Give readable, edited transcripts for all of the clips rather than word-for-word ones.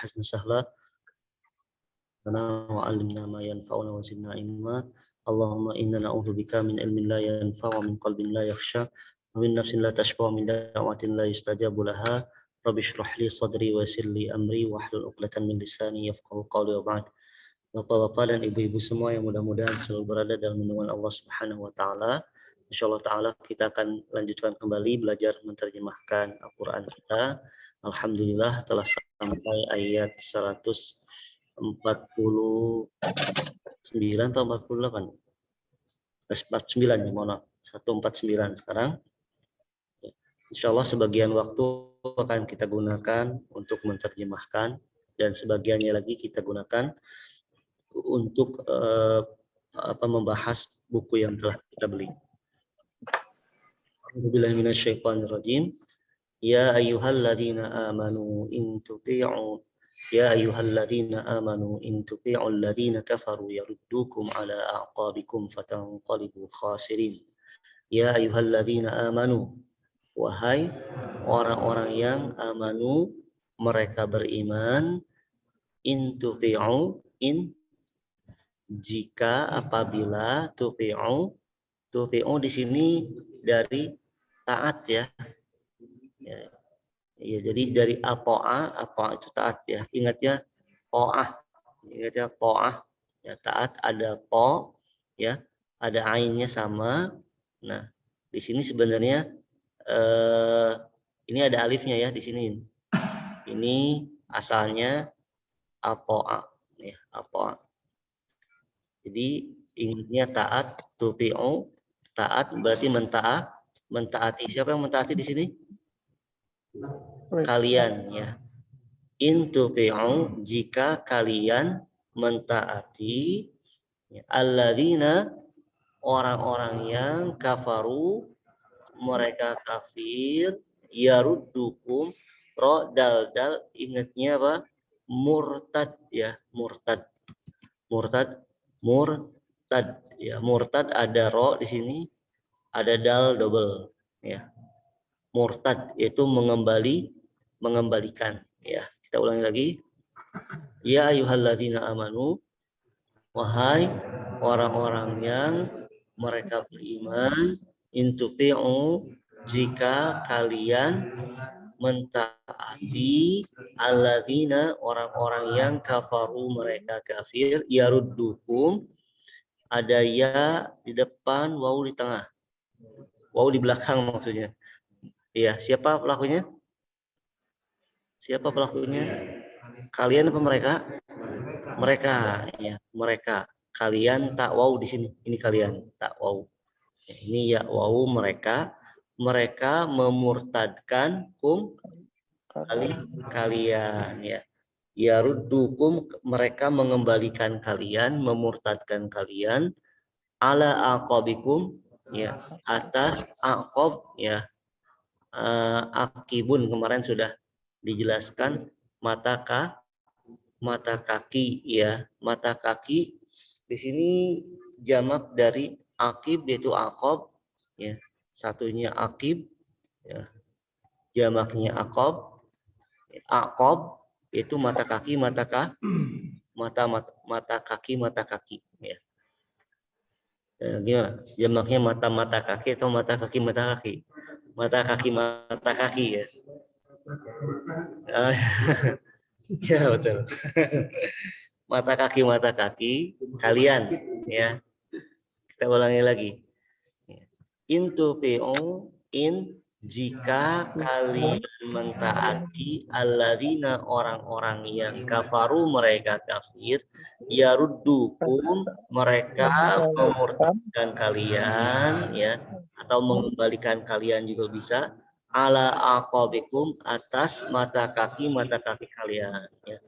حسن سهلا وعلمنا ما ينفعنا وزدنا علما اللهم إنا نعوذ بك من علم لا ينفع ومن قلب لا يخشى ومن نفس لا تشبع من دعوة لا يستجاب لها رب اشرح لي صدري ويسر لي أمري واحلل عقدة من لساني يفقهوا قولي وبعد. Bapak-bapak dan ibu-ibu semua yang mudah-mudahan selalu berada dalam lindungan Allah Subhanahu wa taala. Insyaallah taala kita akan lanjutkan kembali belajar menerjemahkan Al-Qur'an kita. Alhamdulillah telah sampai ayat 149 atau 48. 49 ya, mohon maaf. 149 sekarang. Insyaallah sebagian waktu akan kita gunakan untuk menerjemahkan dan sebagiannya lagi kita gunakan untuk membahas buku yang telah kita beli. A'udzubillahi minasyaitonirrajim. Ya ayyuhalladzina amanu in tuti'u alladhina kafaru yaruddukum ala a'qabikum fatanqalibu khasirin. Ya ayyuhalladzina amanu, wahai orang-orang yang amanu, mereka beriman, in tuti'u, jika apabila tuti'u di sini dari taat ya. Ya, jadi dari ata'a itu taat ya. Ingat ya ta'ah ya, taat ada ta ya, ada ainnya sama. Nah, di sini sebenarnya ini ada alifnya ya di sini. Ini asalnya ata'a ya, ata'a. Jadi ingatnya taat, tuti'u, taat berarti mentaati. Siapa yang mentaati di sini? Kalian ya. In tuti'u, jika kalian mentaati alladzina, orang-orang yang kafaru, mereka kafir, yaruddukum, ro dal ingatnya apa? Murtad ya, murtad ya, murtad ada ro di sini, ada dal double ya. Murtad yaitu mengembalikan ya. Kita ulangi lagi. Ya ayyuhalladzina amanu, wahai orang-orang yang mereka beriman, in tuti'u, jika kalian mentaati alladzina, orang-orang yang kafaru, mereka kafir, yaruddukum, ada ya di depan, waw di tengah, waw di belakang maksudnya. Ya, siapa pelakunya? Siapa pelakunya? Kalian apa mereka? Mereka ya, mereka. Kalian tak waw di sini. Ini kalian tak waw. Ya, ini ya waw mereka. Mereka memurtadkan kalian ya. Yaruddukum, mereka mengembalikan kalian, memurtadkan kalian, ala aqabikum ya, atas aqab ya. Akibun kemarin sudah dijelaskan, mata kaki ya, mata kaki di sini jamak dari akib yaitu aqab ya, satunya akib ya, jamaknya aqab yaitu mata kaki ya. Gimana jamaknya, mata kaki atau mata kaki ya. Ya betul. Mata kaki kalian ya. Kita ulangi lagi. In tuti'u, jika kalian mentaati alladzina, orang-orang yang kafaru, mereka kafir, yaruddukum, mereka memurtadkan kalian ya, atau mengembalikan kalian juga bisa, ala aqabikum, atas mata kaki kalian ya.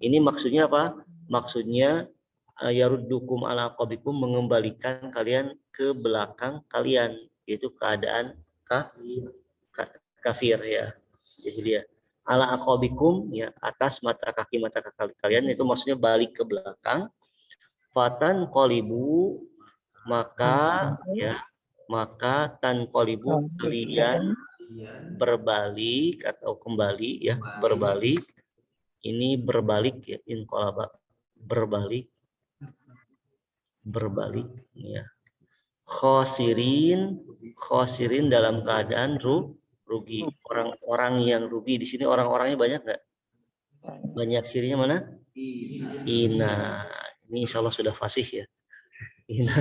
Ini maksudnya apa? Maksudnya yaruddukum ala aqabikum, mengembalikan kalian ke belakang kalian, yaitu keadaan kafir ya. Jadi dia ala aqabikum ya, atas mata kaki kalian, itu maksudnya balik ke belakang. Fatan qalibu, maka tanqalibu, kalian berbalik atau kembali ya, berbalik Ini berbalik ya, inqalaba berbalik ya. Khosirin dalam keadaan rugi. Orang-orang yang rugi di sini orang-orangnya banyak nggak? Banyak, cirinya mana? Ina. Ini insya Allah sudah fasih ya. Ina.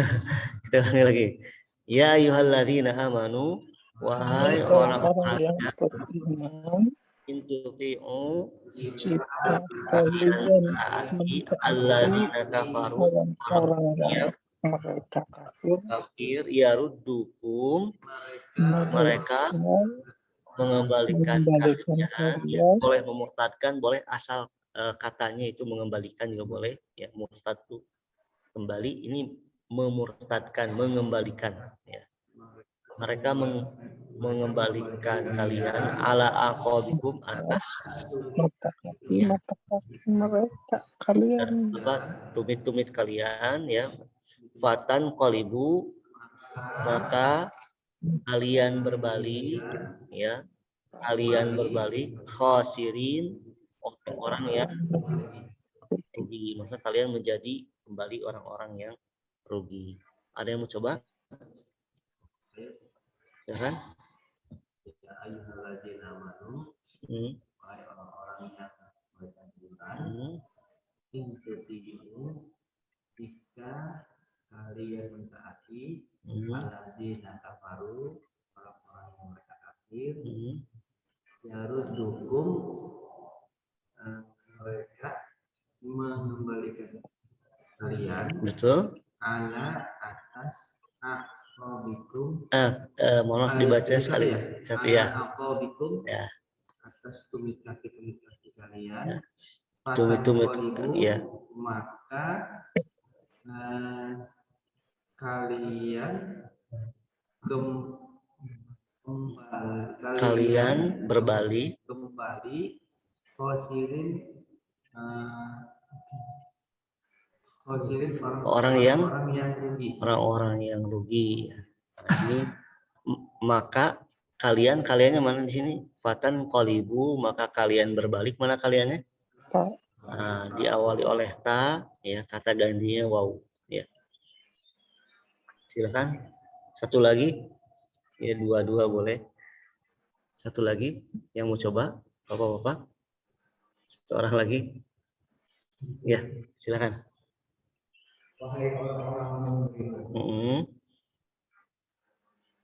Kita ulangi lagi. Ya ayyuhalladzina amanu, wahai orang-orang yang beriman, intutiu jika kalian mentaati alladzina kafaru, orang-orang yang mereka kafir yaruddukum, mereka mengembalikan kalian, ya, boleh memurtadkan, boleh asal katanya itu mengembalikan juga boleh ya. Murtad itu kembali, ini memurtadkan, mengembalikan ya. Mereka mengembalikan kalian ala aqabikum atas mata mereka kalian tumit-tumit kalian ya. Fatan qalibu, maka kalian berbalik ya, kalian berbalik khosirin, orang yang rugi. Maka kalian menjadi kembali orang-orang yang rugi. Ada yang mau coba? Ya kan? Jika kalian mentaati alladzina kafaru, orang-orang yang mereka kafir, yaruddukum, mereka mengembalikan kalian, betul, ala atas aqabikum, mohon dibaca sekali satu ya. Aqabikum, ya, atas tumit kaki kalian, tumit ya, maka kalian berbalik kembali khosirin orang-orang yang rugi. Nah, ini maka kaliannya mana di sini? Fatan qalibu, maka kalian berbalik, mana kaliannya? Nah, diawali oleh ta ya, kata gantinya waw ya. Silakan satu lagi ya, dua boleh. Satu lagi yang mau coba, bapak-bapak, satu orang lagi ya, silakan. Wahai orang-orang yang beriman,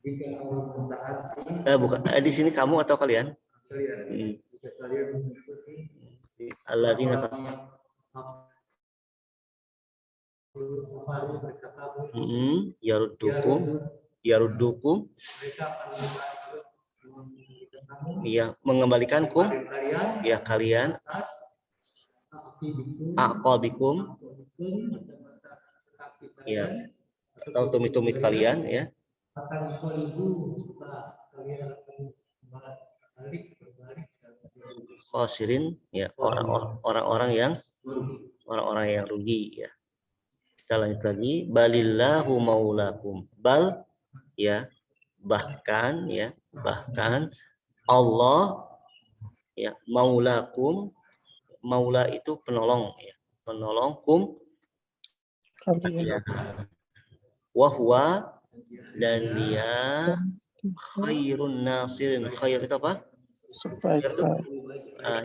jika Allah mentaati, bukan di sini kamu atau kalian? Jika kalian mengikuti alladzina yaruddukum ya, mengembalikankum ya kalian aqabikum ya, atau tumit-tumit kalian ya, khosirin ya, orang-orang yang rugi ya. Kita lanjut lagi, balillahu maulakum, bal ya, bahkan Allah ya, maulakum, maula itu penolong ya, penolong kum kalian, wahwa, dan dia khairun nasirin. Khair itu apa?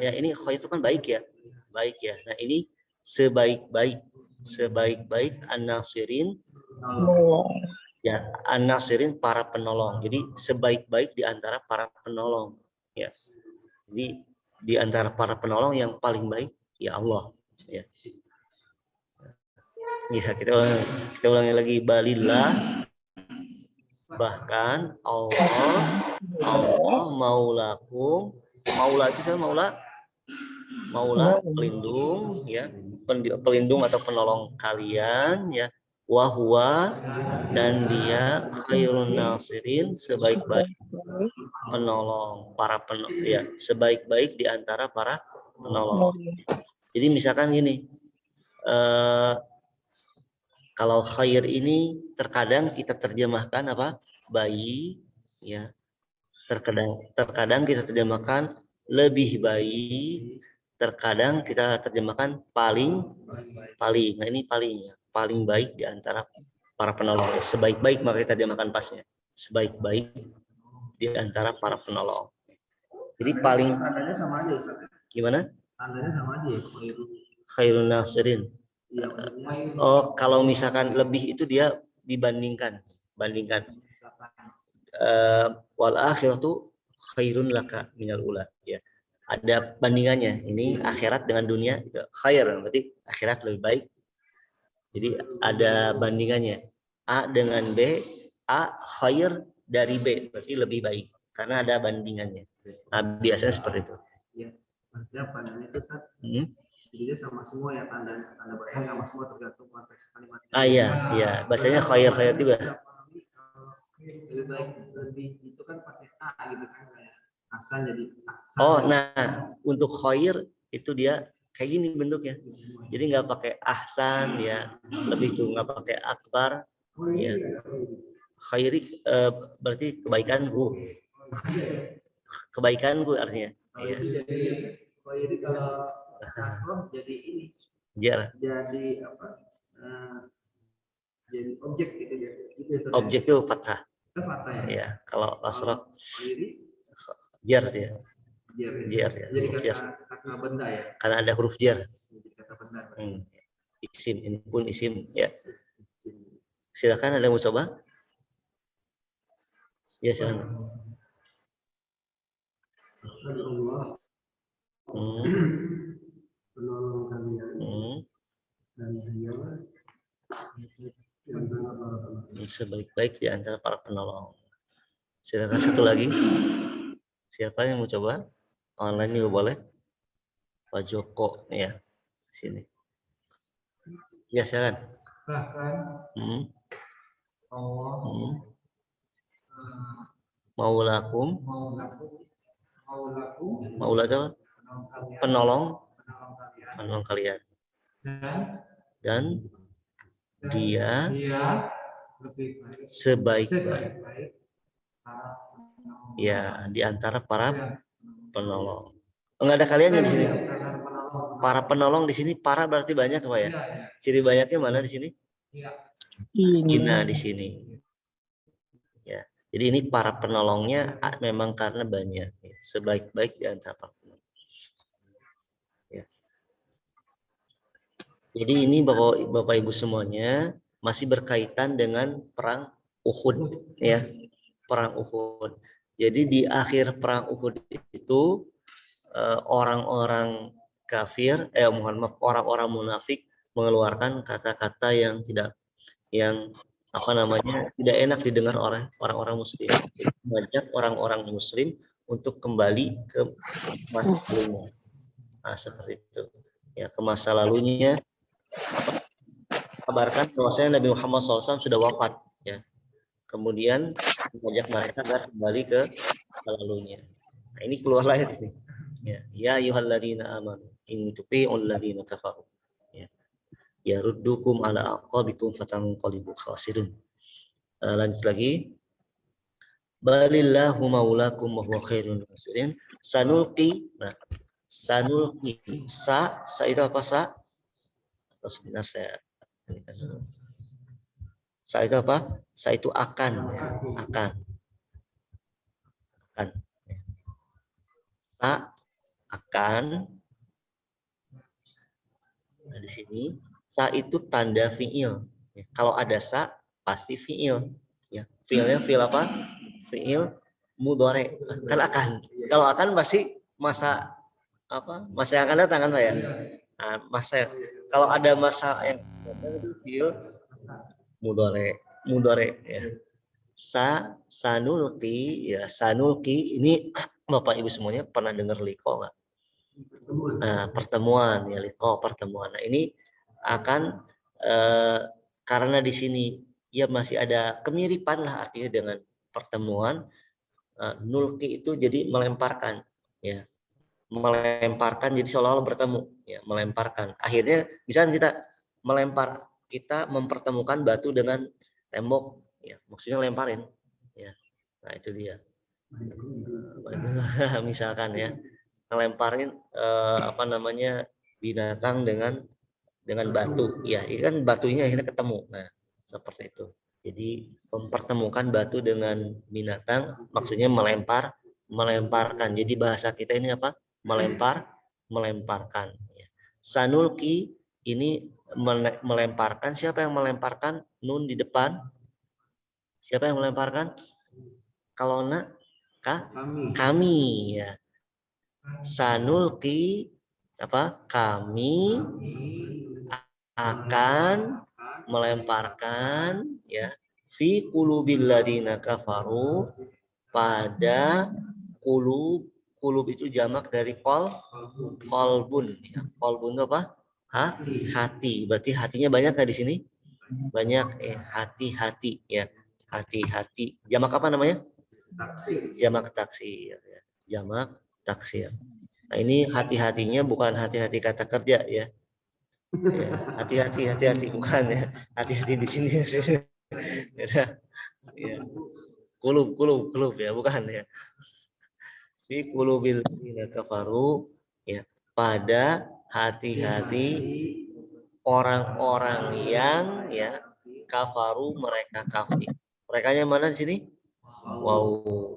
Ya, ini khair itu kan baik ya, nah ini sebaik-baik an-nasirin ya, an-nasirin para penolong. Jadi sebaik-baik di antara para penolong ya. Jadi di antara para penolong yang paling baik ya Allah ya. Ya, kita ulangi lagi, balillah, bahkan Allah maulakum, maula itu sama maula pelindung ya, pelindung atau penolong kalian ya, wahwa, dan dia khairun nasirin, sebaik-baik penolong para ya, sebaik-baik di antara para penolong. Jadi misalkan gini, kalau khair ini terkadang kita terjemahkan apa? Baik ya. Terkadang kita terjemahkan lebih baik, terkadang kita terjemahkan paling. Nah ini paling baik di antara para penolong. Sebaik-baik maka kita terjemahkan pasnya. Sebaik-baik di antara para penolong. Jadi paling. Tandanya sama aja Ustaz. Gimana? Tandanya sama aja ya. Khairun nasirin. Iya, Oh, kalau misalkan lebih itu dia dibandingkan. Wal akhiratu khairun laka minal ula. Ya. Ada bandingannya. Ini akhirat dengan dunia itu khair, berarti akhirat lebih baik. Jadi ada bandingannya. A dengan B, A khair dari B, berarti lebih baik karena ada bandingannya. Nah, biasanya seperti itu. Iya. Maksudnya pandangan itu Ustaz. Jadi dia sama semua ya, tanda bacaan sama semua tergantung konteks kalimatnya. Iya, bacanya khair juga. Lebih baik itu kan pakai A gitu kan kayak Hasan jadi Hasan. Oh, nah untuk khair itu dia kayak gini bentuknya. Jadi nggak pakai ahsan ya, lebih tuh nggak pakai akbar ya. Khairi berarti kebaikanku. Kebaikanku artinya. Iya. Khairi kalau asroh jadi ini. Jar. Jadi apa? Jadi objek gitu ya. Objek itu fathah. Fathah ya. Iya, kalau asroh khairi jar dia. Jar ya. Jadi kata benda ya. Karena ada huruf jar. Jadi kata benda. Isim, ini pun isim ya. Silakan, ada yang mau coba? Ya, silakan. Allah penolong kalian dan dialah sebaik-baik di antara para penolong. Silakan satu lagi. Siapa yang mau coba? Online juga boleh. Pak Joko ya, sini. Ya, silakan. bahkan Allah maulakum penolong kalian dan dia sebaik-baik ya di antara para penolong. Enggak ada kaliannya di sini. Para penolong di sini, para berarti banyak apa ya? Ciri banyaknya mana di sini? Ina di sini. Ya. Jadi ini para penolongnya memang karena banyak. Sebaik-baik di antara para penolong. Ya. Jadi ini Bapak Ibu semuanya masih berkaitan dengan perang Uhud ya. Perang Uhud. Jadi di akhir perang Uhud itu orang-orang kafir, orang-orang munafik mengeluarkan kata-kata yang tidak enak didengar oleh orang-orang muslim. Mengajak orang-orang muslim untuk kembali ke masa lalunya. Nah, seperti itu. Ya, ke masa lalunya kabarkan bahwasanya Nabi Muhammad SAW sudah wafat ya. Kemudian mengajak mereka agar kembali ke masa lalunya. Nah, ini keluarlah ini. Ya ayyuhalladzina amanu in tuti'ul ladzina kafaru ya yaruddukum ala aqabikum fatanqalibu khasirin. Lanjut lagi. Balillahu maulakum wa huwa khairun nasirin. Sanulqi. Nah, sanulqi sa itu apa sa? Atau sebentar saya sa itu apa? Sa itu akan ya. Akan. Sa akan. Nah, di sini sa itu tanda fiil. Ya, kalau ada sa pasti fiil. Ya, fiilnya fiil apa? Fiil mudhari. Kan akan. Kalau akan pasti masa apa? Masa yang akan datang kan saya. Nah, masa kalau ada masa yang datang itu fiil mudhari ya. Sanulqi ya, sanulqi ini Bapak Ibu semuanya pernah dengar liqa enggak? Nah, pertemuan ya, liqa pertemuan. Nah, ini akan karena di sini ya masih ada kemiripan lah artinya dengan pertemuan. Nulqi itu jadi melemparkan ya. Melemparkan jadi seolah-olah bertemu ya, melemparkan. Akhirnya misalnya kita mempertemukan batu dengan tembok ya, maksudnya lemparin ya. Nah, itu dia. Misalkan ya. ngelemparin apa namanya binatang dengan batu. Ya, ini kan batunya akhirnya ketemu. Nah, seperti itu. Jadi mempertemukan batu dengan binatang maksudnya melemparkan. Jadi bahasa kita ini apa? Melemparkan. Sanulki ini melemparkan. Siapa yang melemparkan? Nun di depan. Siapa yang melemparkan? Kalau kami ya. Sanulki apa? Kami akan melemparkan ya fi qulubil ladina kafaru pada kulub itu jamak dari kolbun ya. Kolbun itu apa? Hati. Berarti hatinya banyak nggak di sini? Banyak hati-hati ya. Hati-hati. Jamak apa namanya? Jamak taksir ya. Jamak taksir. Nah, ini hati-hatinya bukan hati-hati kata kerja ya. Hati-hati bukan ya. Hati-hati di sini ya. Kulub ya, bukan ya. Fi qulubil ladzina kafaru ya, pada hati-hati orang-orang yang ya kafaru mereka kafir. Merekanya mana di sini? Wow.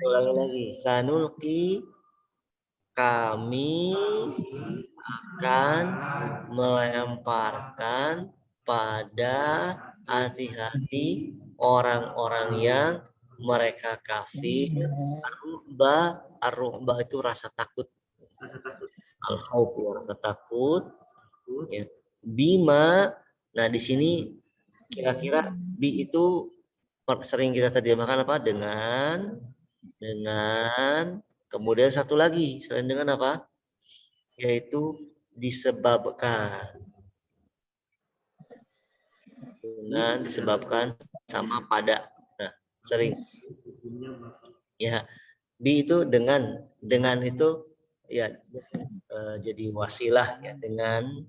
Ulangi lagi. Sanulki kami akan melemparkan pada hati-hati orang-orang yang mereka kafir. Ar-ru'ba itu rasa takut. Al-khauf rasa takut. Ya. Bima, nah di sini kira-kira bi itu sering kita terjemahkan apa? Dengan kemudian satu lagi selain dengan apa? Yaitu disebabkan. Dengan disebabkan sama pada. Nah, sering. Ya, bi itu dengan itu ya jadi wasilah ya dengan.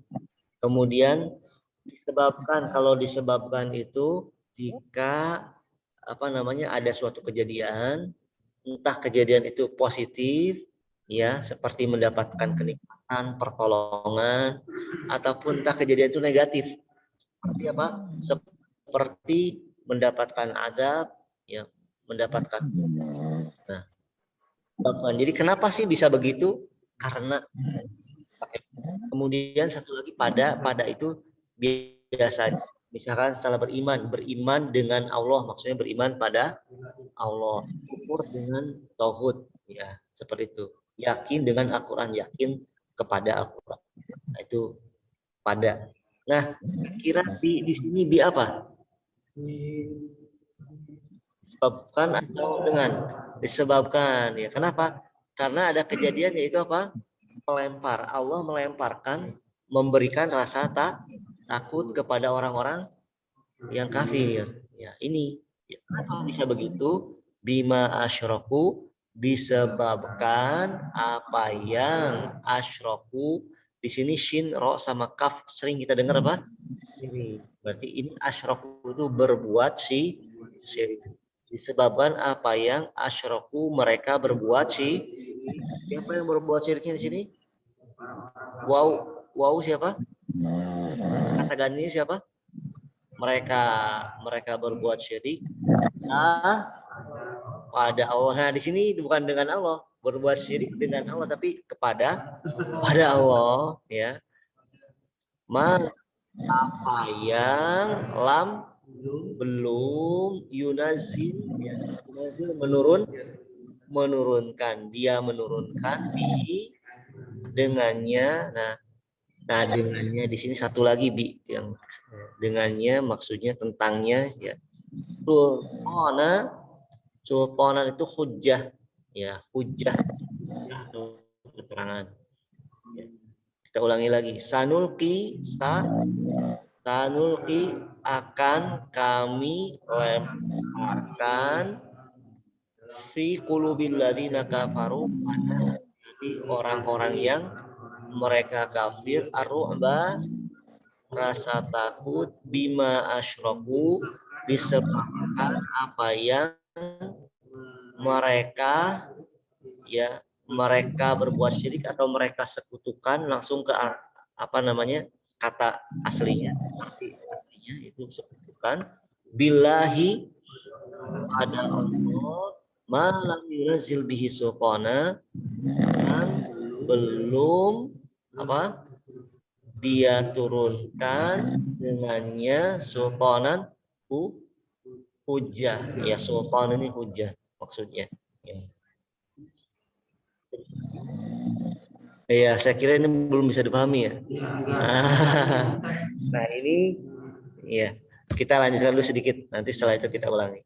Kemudian disebabkan, kalau disebabkan itu jika apa namanya ada suatu kejadian, entah kejadian itu positif ya seperti mendapatkan kenikmatan, pertolongan, ataupun entah kejadian itu negatif seperti apa? Seperti mendapatkan azab ya, mendapatkan. Nah, jadi kenapa sih bisa begitu? Karena kemudian satu lagi pada itu biasa misalkan setelah beriman dengan Allah, maksudnya beriman pada Allah, kufur dengan tauhid ya, seperti itu. Yakin dengan Al-Qur'an, yakin kepada Al-Qur'an. Nah, itu pada. Nah, kira di sini bi apa? Disebabkan atau dengan? Disebabkan ya. Kenapa? Karena ada kejadian yaitu apa? Melempar. Allah melemparkan, memberikan rasa takut kepada orang-orang yang kafir. Ya, ini kenapa bisa begitu? Bima asyraku, disebabkan apa yang asyraku. Di sini shin, ro sama kaf sering kita dengar apa? Ini. Berarti ini asyraku itu berbuat syirik. Disebabkan apa yang asyraku mereka berbuat syirik. Siapa yang berbuat syiriknya di sini? Wow siapa? Kata ganti siapa? Mereka berbuat syirik pada Allah. Nah, di sini bukan dengan Allah, berbuat syirik dengan Allah, tapi pada Allah ya. Apa yang belum yunazil ya. Yunazil menurunkan, dia menurunkan dengannya. Nah dengannya di sini satu lagi bi yang dengannya maksudnya tentangnya ya. Sultanan itu hujjah ya, hujjah itu keterangan. Ya. Kita ulangi lagi. Sanulki akan kami lemparkan fi qulubil ladzina kafaru pada orang-orang yang mereka kafir ar-ru'ba rasa takut bima asyraku disebabkan apa yang mereka mereka berbuat syirik atau mereka sekutukan langsung ke apa namanya kata aslinya, arti aslinya itu sekutukan billahi pada Allah malam yurazil bihi sultana yang belum apa dia turunkan dengannya sultanan hujah ya, sultan ini hujah maksudnya ya. Ya, saya kira ini belum bisa dipahami ya. Nah, ini ya kita lanjutkan dulu sedikit, nanti setelah itu kita ulangi.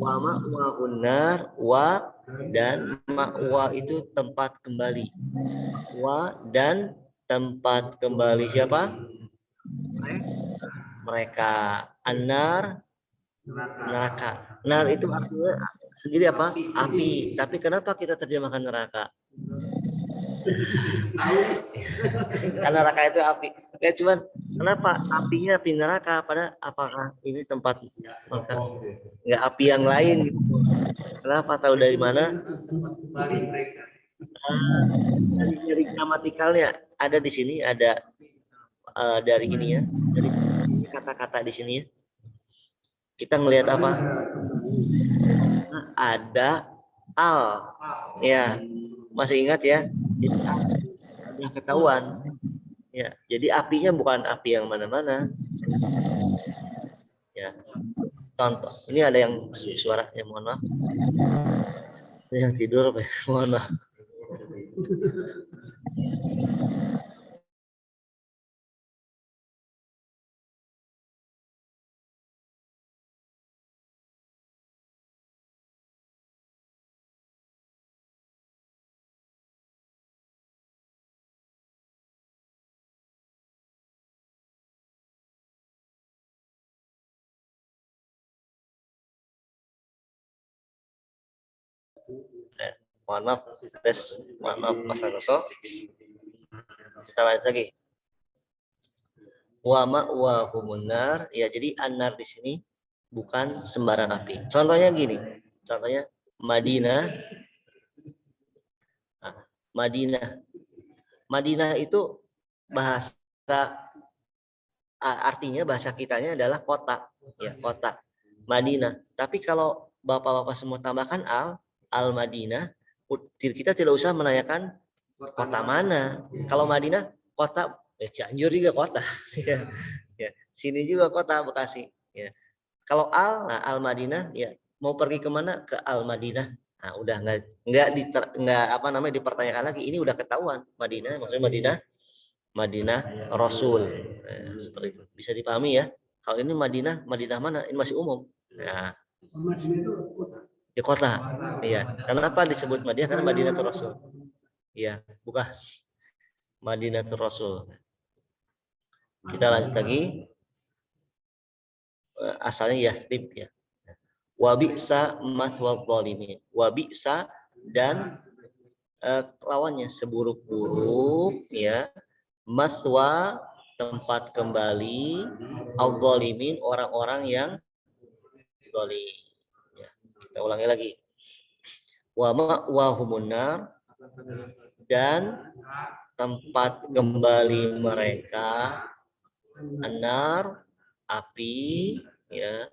Wa ma'wa unar wa dan ma'wa itu tempat kembali. Wa dan tempat kembali siapa? Mereka. Anar neraka. Nar itu artinya sendiri apa? Api. Tapi kenapa kita terjemahkan neraka? Karena neraka itu api. Ya cuman kenapa apinya api neraka? Pada apakah ini tempat neraka? Nggak api yang lain gitu. Kenapa? Tahu dari mana? Dari gramatikalnya ada di sini, ada dari ini ya, dari kata-kata di sini ya. Kita ngelihat apa? Ada al, ya masih ingat ya? Sudah ketahuan. Ya, jadi apinya bukan api yang mana-mana. Ya, contoh. Ini ada yang suara, ya mohon maaf. Ini yang tidur, mohon maaf. Mohon maaf, tes, mohon maaf Mas Agoso. Kita lanjut lagi. Wa ma'wa humunar, ya jadi anar di sini bukan sembarang api. Contohnya gini, contohnya Madinah. Nah, Madinah itu bahasa artinya bahasa kitanya adalah kota, ya kota Madinah. Tapi kalau bapak-bapak semua tambahkan al Madinah, kita tidak usah menanyakan kota mana. Kalau Madinah kota, ya Cianjur juga kota, ya, ya. Sini juga kota Bekasi. Ya. Kalau al Madinah, ya mau pergi kemana ke al Madinah. Nah, udah nggak apa namanya dipertanyakan lagi. Ini udah ketahuan Madinah, maksudnya Madinah Rasul. Nah, seperti itu. Bisa dipahami ya. Kalau ini Madinah mana? Ini masih umum. Nah, di kota. Iya. Kenapa disebut Madinah? Karena Madinah Rasul. Iya, bukan Madinah Rasul. Kita lanjut lagi. Asalnya Yathrib ya. Wa bi'sa mathwal zalimin. Wa bi'sa dan lawannya seburuk-buruk ya. Mathwa tempat kembali al-zalimin orang-orang yang zalim. Ya, kita ulangi lagi. Wa ma'wahumun nar dan tempat kembali mereka anar api ya.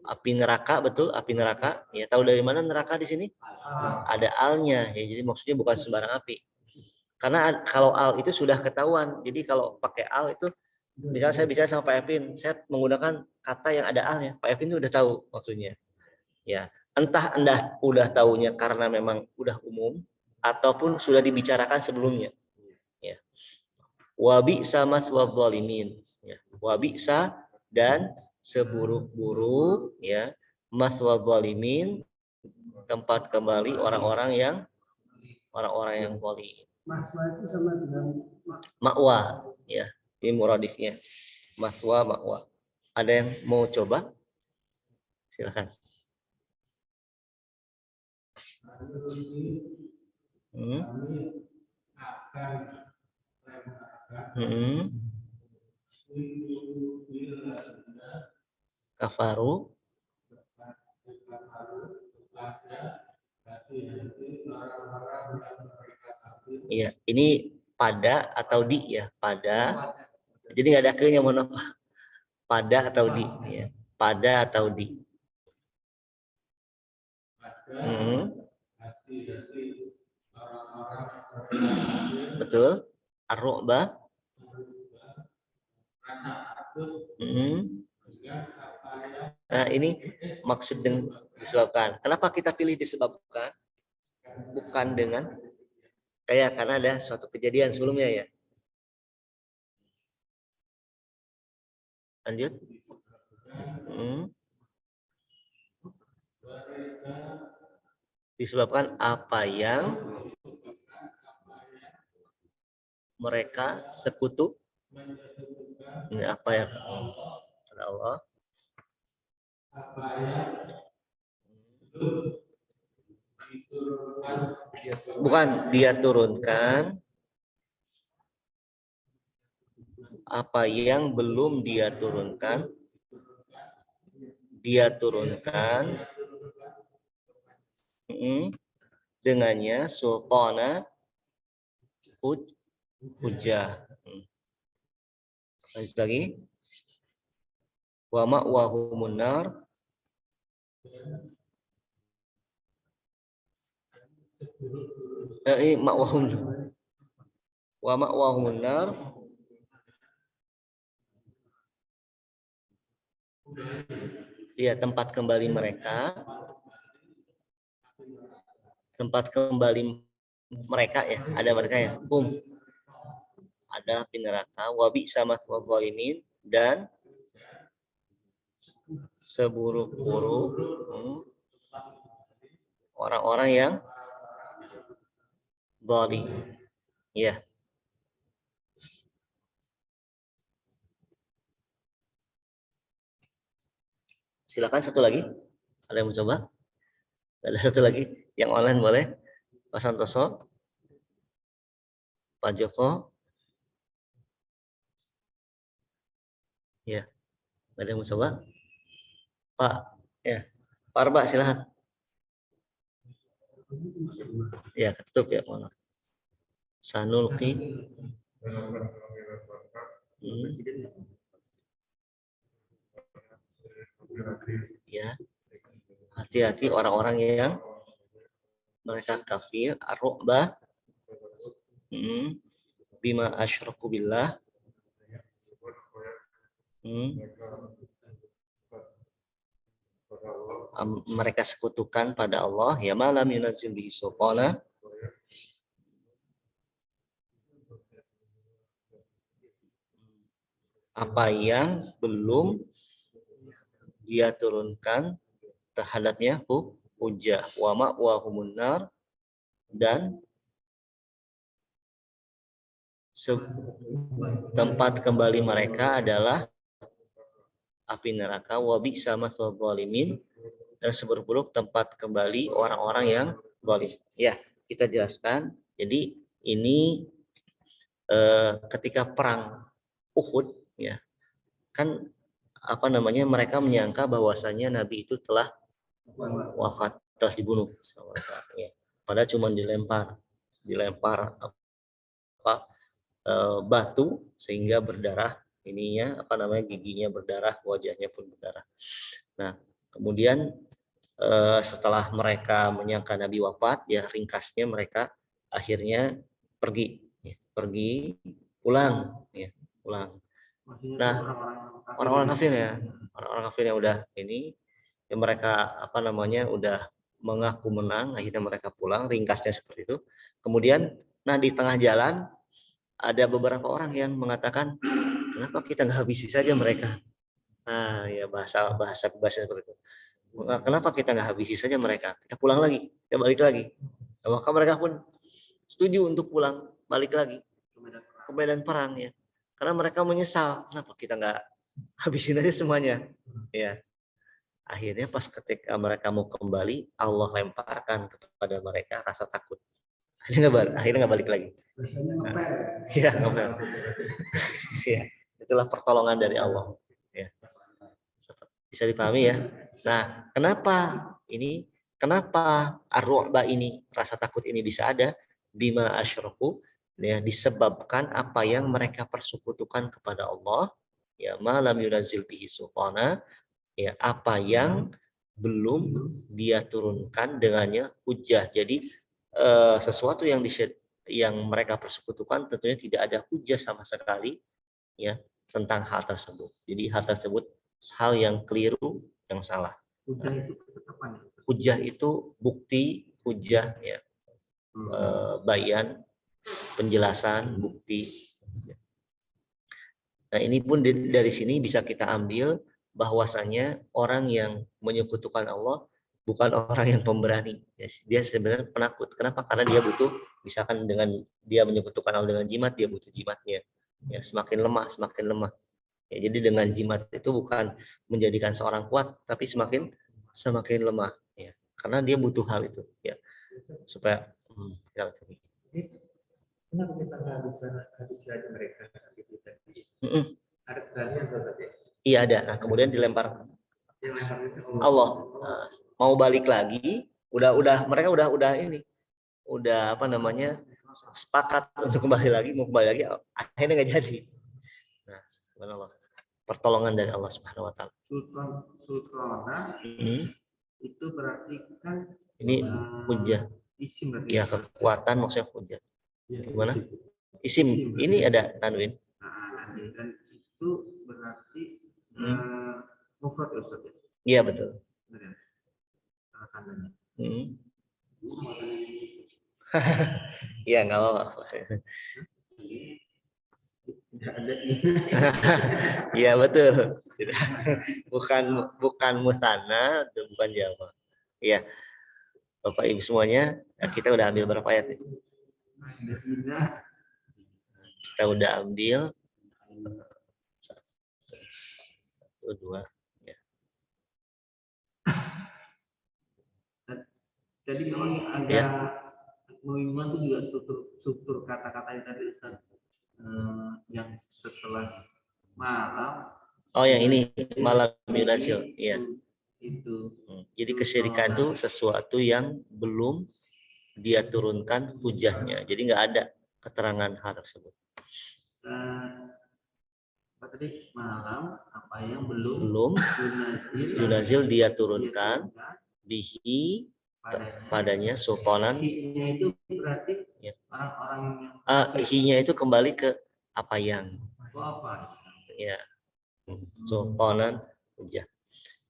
Api neraka, betul, api neraka. Ya, tahu dari mana neraka di sini? Ada alnya ya. Jadi maksudnya bukan sembarang api. Karena kalau al itu sudah ketahuan. Jadi kalau pakai al itu, misalnya saya bicara sama Pak Evin, saya menggunakan kata yang ada alnya. Pak Evin itu udah tahu maksudnya. Ya, entah Anda udah tahunya karena memang udah umum ataupun sudah dibicarakan sebelumnya. Ya. Wa bi'sa mathwal zalimin. Ya. Wa bi'sa dan seburuk-buruk ya mathwal zalimin tempat kembali orang-orang yang zalim. Maswa itu sama dengan Ma'wa ya, ini muradifnya. Maswa ma'wa. Ada yang mau coba? Silakan. Kafaru Iya, ini pada atau di ya, pada. Jadi nggak ada ke-nya, mohon maaf. Pada atau di ya. Pada atau di. Betul. Ar-ru'ba. Nah, ini maksud dengan disebabkan. Kenapa kita pilih disebabkan? Bukan dengan kayak karena ada suatu kejadian sebelumnya ya. Lanjut. Disebabkan apa yang mereka sekutu. Ini apa yang Allah. Bukan dia turunkan apa yang belum dia turunkan. Dia turunkan dengannya sultana hujah. Lanjut lagi. Wa ma'wahumun nar. Ma'wahum. Wa ma'wahumun nar. Ya, tempat kembali mereka. Tempat kembali mereka ya, ada mereka ya. Ada api neraka, wabi sama zalimin, dan seburuk-buruk orang-orang yang zalim. Ya. Silakan satu lagi. Ada yang mau coba? Ada satu lagi yang online boleh? Pak Santoso, Pak Joko. Ya. Ada yang mau coba? Pak, ya. Pak Arba, silakan. Ya, ketutup ya, mohon. Sanulqi. Ya. Hati-hati orang-orang yang mereka kafir, ar-ru'bah, bima asyraku billah. Mereka sekutukan pada Allah, ya malam yunazzil bihi sultana. Apa yang belum dia turunkan terhadapnya hujah, wa ma'wahumun nar, dan tempat kembali mereka adalah api neraka, wa bi'sa mathwal zalimin, dan seburuk-buruk tempat kembali orang-orang yang zalim. Ya, kita jelaskan. Jadi ini ketika perang Uhud ya, kan apa namanya, mereka menyangka bahwasanya Nabi itu telah wafat, telah dibunuh. Ya. Padahal cuma dilempar apa batu sehingga berdarah ininya, apa namanya, giginya berdarah, wajahnya pun berdarah. Nah, kemudian setelah mereka menyangka Nabi wafat, ya ringkasnya mereka akhirnya pergi pulang. Nah, orang-orang kafir ya, orang-orang kafir yang udah ini, yang mereka apa namanya udah mengaku menang, akhirnya mereka pulang, ringkasnya seperti itu. Kemudian, nah di tengah jalan ada beberapa orang yang mengatakan, kenapa kita nggak habisi saja mereka? Nah, ya bahasa seperti itu. Kenapa kita nggak habisi saja mereka? Kita pulang lagi, kita balik lagi. Nah, maka mereka pun setuju untuk pulang, balik lagi ke medan perang ya. Karena mereka menyesal, kenapa kita nggak habisin aja semuanya? Ya. Akhirnya pas ketika mereka mau kembali, Allah lemparkan kepada mereka rasa takut. Akhirnya nggak balik lagi. Nah, ya, ya, itulah pertolongan dari Allah. Ya. Bisa dipahami ya. Nah, kenapa ar-ru'ba ini, rasa takut ini bisa ada? bima asyraku, ya, disebabkan apa yang mereka persekutukan kepada Allah, ya, ma lam yunazil bihi sultana, ya, apa yang belum dia turunkan dengannya hujah. Jadi sesuatu yang mereka persekutukan tentunya tidak ada hujah sama sekali, ya, tentang hal tersebut. Jadi hal tersebut hal yang keliru, yang salah. Hujah itu ketetapan. Hujah itu bukti, hujah, ya, bayan, penjelasan, bukti. Nah, ini pun dari sini bisa kita ambil bahwasanya orang yang menyekutukan Allah bukan orang yang pemberani. Dia sebenarnya penakut. Kenapa? Karena dia butuh, misalkan dengan dia menyekutukan Allah dengan jimat, dia butuh jimatnya. Ya, semakin lemah. Ya, jadi dengan jimat itu bukan menjadikan seorang kuat, tapi semakin lemah. Ya, karena dia butuh hal itu. Ya, supaya kenapa kita nggak bisa habis lagi mereka gitu tadi? Ada kalian berarti? Iya ada. Nah, kemudian dilempar Allah. Nah, mau balik lagi, mereka udah ini, udah apa namanya, sepakat untuk kembali lagi, akhirnya nggak jadi. Nah, subhanallah, pertolongan dari Allah Subhanahu Wa Taala. Sultana itu berarti kan ini hujah. Isim berarti. Ya, kekuatan maksudnya hujah. Gimana? Isim. Ini ada tanwin. Nah, dan itu berarti mufrad ya Ustaz? Iya betul. Iya nggak apa-apa. Iya betul. bukan musana, bukan jama. Iya. Bapak Ibu semuanya, kita udah ambil berapa ayat nih? Kita udah ambil 1, 2. Ya. Jadi memang agak membingungkan itu juga struktur kata-kata yang tadi Ustaz, yang setelah malam. Oh yang ini malam yunazil, iya. Itu. Jadi kesyirikan itu sesuatu yang belum dia turunkan hujahnya. Jadi nggak ada keterangan hal tersebut. Apa tadi? Malam apa yang belum yunazil dia turunkan bihi padanya sultanan. Itu berarti ya. Orang-orang hinya itu kembali ke apa yang. Ya. Sultanan hujah.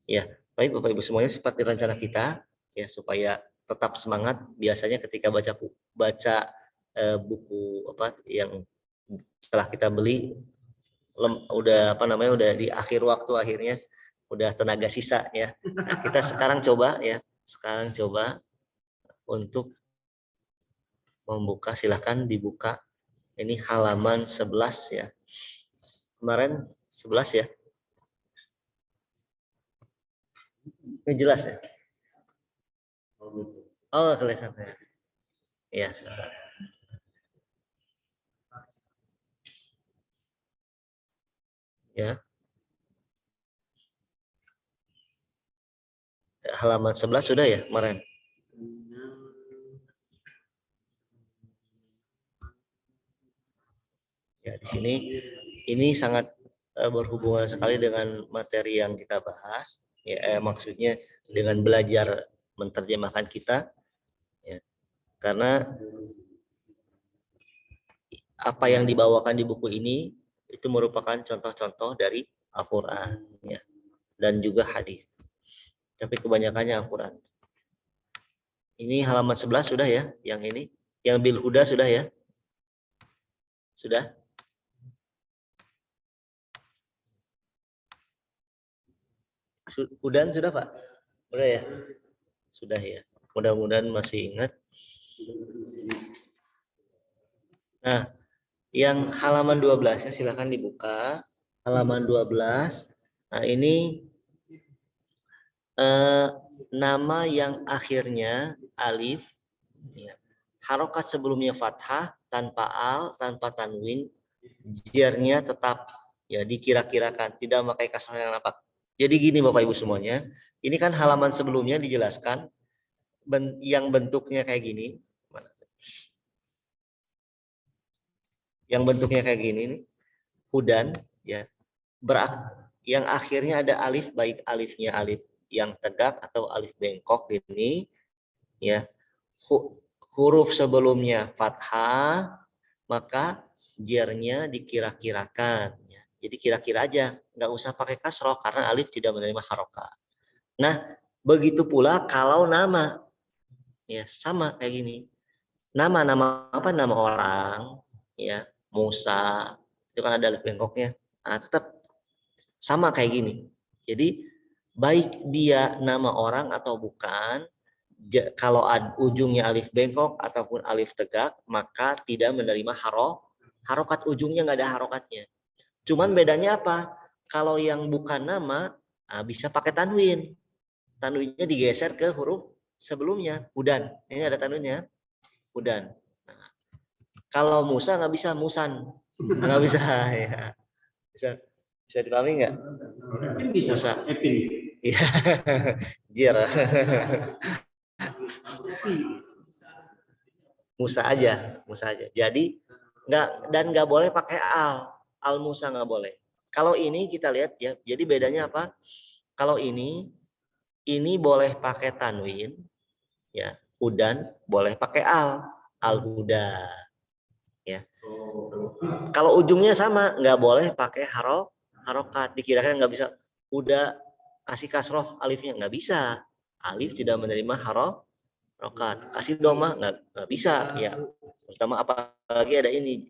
Ya, baik Bapak Ibu semuanya, seperti rencana kita ya, supaya tetap semangat. Biasanya ketika baca buku apa yang setelah kita beli udah di akhir waktu, akhirnya udah tenaga sisa ya. Nah, kita sekarang coba untuk membuka, silahkan dibuka ini halaman 11 ya. Kemarin 11 ya. Ini jelas ya? Oh, kelihatan ya. Iya, sebentar. Ya. Halaman 11 sudah ya kemarin? Ya, di sini ini sangat berhubungan sekali dengan materi yang kita bahas. Ya, maksudnya dengan belajar menerjemahkan kita. Ya. Karena apa yang dibawakan di buku ini itu merupakan contoh-contoh dari Al-Quran ya, dan juga hadis. Tapi kebanyakannya Al-Quran. Ini halaman 11 sudah ya, yang ini. Yang bil huda sudah ya? Sudah? Hudan sudah Pak? Sudah ya? Sudah ya. Mudah-mudahan masih ingat. Nah, yang halaman 12 ya, silakan dibuka. Halaman 12. Nah, ini nama yang akhirnya alif ya. Harokat sebelumnya fathah, tanpa al, tanpa tanwin, jernya tetap ya dikira-kirakan, tidak memakai kasrah yang napak. Jadi gini Bapak Ibu semuanya, ini kan halaman sebelumnya dijelaskan yang bentuknya kayak gini. yang bentuknya kayak gini nih, hudan ya, yang akhirnya ada alif, baik alifnya alif yang tegak atau alif bengkok ini ya, huruf sebelumnya fathah, maka jernya dikira-kirakan ya. Jadi kira-kira aja, nggak usah pakai kasroh karena alif tidak menerima harokat. Nah, begitu pula kalau nama ya, sama kayak gini. Nama apa, nama orang ya, Musa itu kan ada alif bengkoknya. Nah, tetap sama kayak gini. Jadi baik dia nama orang atau bukan, kalau ujungnya alif bengkok ataupun alif tegak, maka tidak menerima harokat, ujungnya nggak ada harokatnya. Cuman bedanya apa? Kalau yang bukan nama bisa pakai tanwin. Tanwinnya digeser ke huruf sebelumnya. Hudan. Ini ada tanwinnya. Hudan. Nah, kalau Musa nggak bisa, Musan. Nggak bisa. Ya. Bisa dipahami nggak? Musa. Iya. Jir. Musa aja. Jadi nggak boleh pakai al Musa nggak boleh. Kalau ini kita lihat ya, jadi bedanya apa? Kalau ini boleh pakai tanwin, ya, hudan boleh pakai al huda, ya. Kalau ujungnya sama, nggak boleh pakai harokat, dikirakan nggak bisa. Udah kasih kasroh alifnya nggak bisa, alif tidak menerima harokat. Kasih doma nggak bisa, ya. Terutama apalagi ada ini.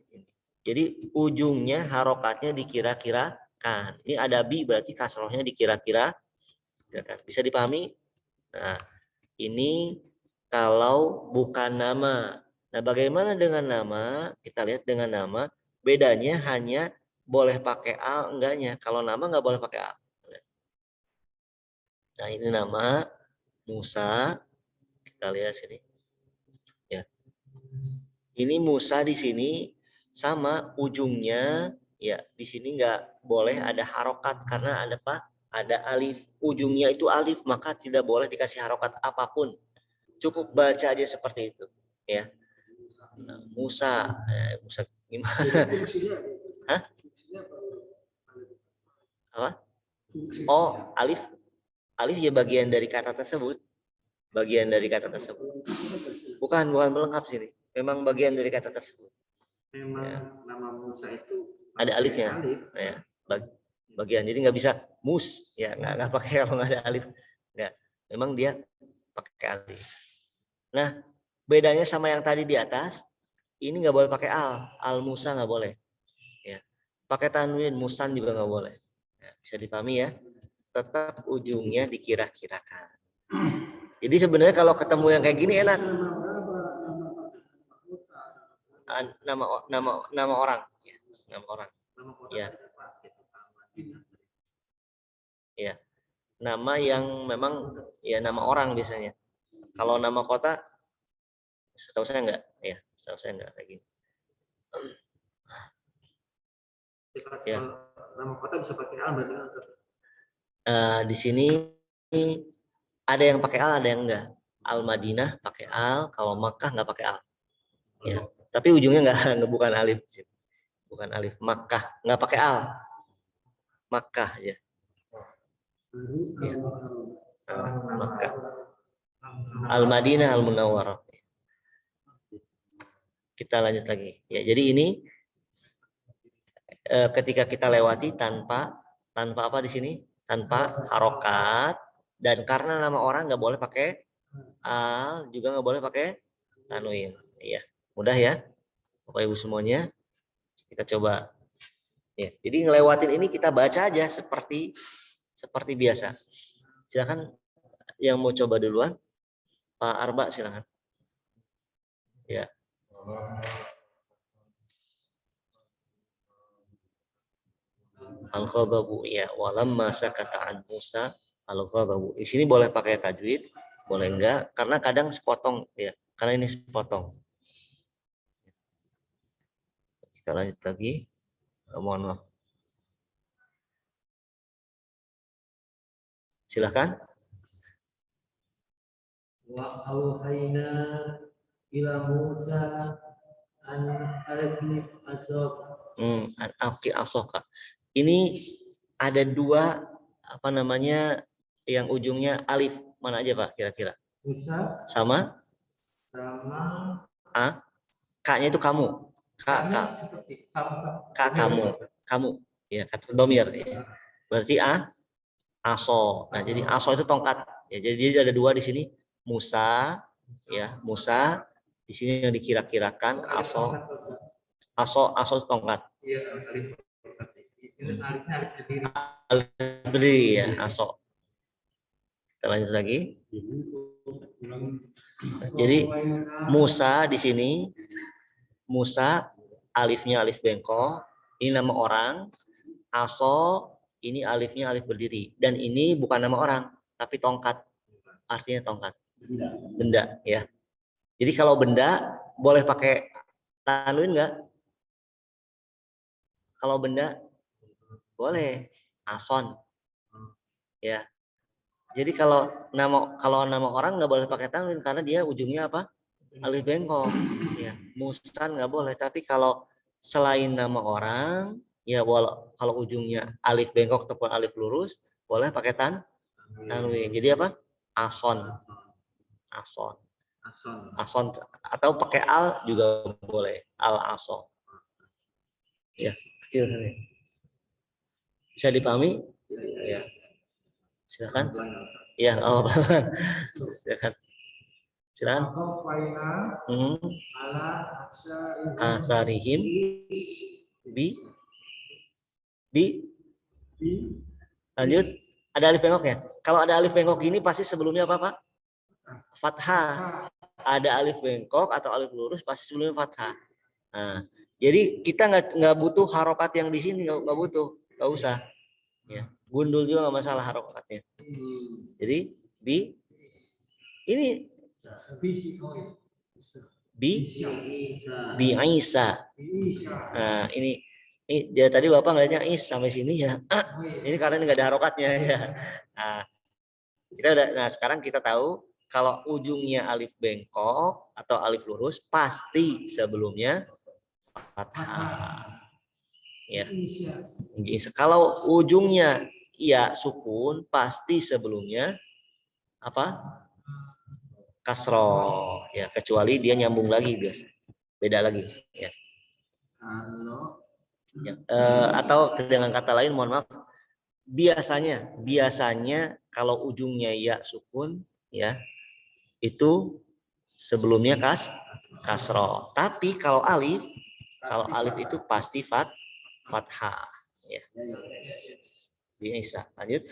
Jadi ujungnya harokatnya dikira-kirakan. Ini ada bi berarti kasrohnya dikira-kira. Bisa dipahami? Nah, ini kalau bukan nama. Nah, bagaimana dengan nama? Kita lihat dengan nama. Bedanya hanya boleh pakai al enggaknya. Kalau nama nggak boleh pakai al. Nah, ini nama Musa. Kita lihat sini. Ya. Ini Musa di sini sama ujungnya ya, di sini nggak boleh ada harokat karena ada apa? Ada alif. Ujungnya itu alif, maka tidak boleh dikasih harokat apapun. Cukup baca aja seperti itu, ya. Nah, Musa, Musa gimana? Hah? Apa? Oh, alif. Alif ya bagian dari kata tersebut. Bagian dari kata tersebut. Bukan pelengkap sini. Memang bagian dari kata tersebut. Memang ya. Nama Musa itu ada alifnya, alif. Ya, bagian. Jadi nggak bisa mus, ya nggak pakai kalau nggak ada alif. Nggak. Memang dia pakai alif. Nah, bedanya sama yang tadi di atas, ini nggak boleh pakai al Musa nggak boleh. Ya, pakai tanwin Musan juga nggak boleh. Ya, bisa dipahami ya. Tetap ujungnya dikira-kirakan. Jadi sebenarnya kalau ketemu yang kayak gini enak. Nama orang, ya. Nama orang. Ya. Ya. Nama yang memang ya nama orang biasanya. Kalau nama kota, setahu saya enggak, ya, setahu saya enggak kayak gini. Ya. Nama kota bisa pakai al berarti. Di sini ada yang pakai al, ada yang enggak. Al Madinah pakai al, kalau Makkah enggak pakai al. Ya. Tapi ujungnya enggak bukan alif, bukan alif. Makkah enggak pakai al. Makkah ya. Ya. Makkah. Al Madinah Al Munawwarah. Kita lanjut lagi. Ya, jadi ini ketika kita lewati tanpa apa di sini? Tanpa harokat, dan karena nama orang nggak boleh pakai al, juga nggak boleh pakai tanwin. Ya, mudah ya, Bapak Ibu semuanya. Kita coba. Ya, jadi ngelewatin ini kita baca aja seperti biasa. Silakan yang mau coba duluan, Pak Arba silakan. Ya. Al-ghadabu ya, walamma sakata an Musa al-ghadabu. Di sini boleh pakai tajwid, boleh enggak? Karena kadang sepotong ya, karena ini sepotong. Kita lanjut lagi. Mohon maaf. Silakan. Wa auhayna ila Musa Oke, asoka. Ini ada dua apa namanya yang ujungnya alif. Mana aja Pak kira-kira? Sama? A? K-nya itu kamu. Kamu. Ya, kata domir. Ya. Berarti aso. Nah, jadi aso itu tongkat. Ya, jadi ada dua di sini. Musa, ya, Musa. Di sini yang dikira-kirakan aso tongkat. Alif berdiri ya, aso. Kita lanjut lagi. Jadi Musa di sini, Musa alifnya alif bengkok, ini nama orang. Aso ini alifnya alif berdiri, dan ini bukan nama orang, tapi tongkat, artinya tongkat, benda ya. Jadi kalau benda boleh pakai tanwin nggak? Kalau benda boleh ason, ya. Jadi kalau nama orang nggak boleh pakai tanwin karena dia ujungnya apa? Alif bengkok, ya. Musan nggak boleh, tapi kalau selain nama orang, ya kalau ujungnya alif bengkok ataupun alif lurus, boleh pakai tanwin. Jadi apa? Ason atau pakai al juga boleh, al aso. Ya, kecil sekali. Bisa dipahami? Ya. Silakan. Ya, silakan. Silakan. Asarihim bi lanjut. Ada alif bengkok ya? Kalau ada alif bengkok ini pasti sebelumnya apa Pak? Fathah. Ada alif bengkok atau alif lurus pasti sebelumnya fathah. Nah, jadi kita nggak butuh harokat yang di sini, nggak butuh, nggak usah. Ya, gundul juga nggak masalah harokatnya. Jadi ini bi Isa. Nah, ini ya, tadi Bapak ngeliatnya is sampai sini ya. Ini karena nggak ada harokatnya ya. Nah, sekarang kita tahu kalau ujungnya alif bengkok atau alif lurus pasti sebelumnya fathah. Ya. Kalau ujungnya ya sukun pasti sebelumnya apa? Kasroh. Ya, kecuali dia nyambung lagi biasa. Beda lagi ya. Ya, atau dengan kata lain, mohon maaf, biasanya kalau ujungnya ya sukun ya itu sebelumnya kasroh. Tapi kalau alif itu pasti fathah ya. Bisa lanjut.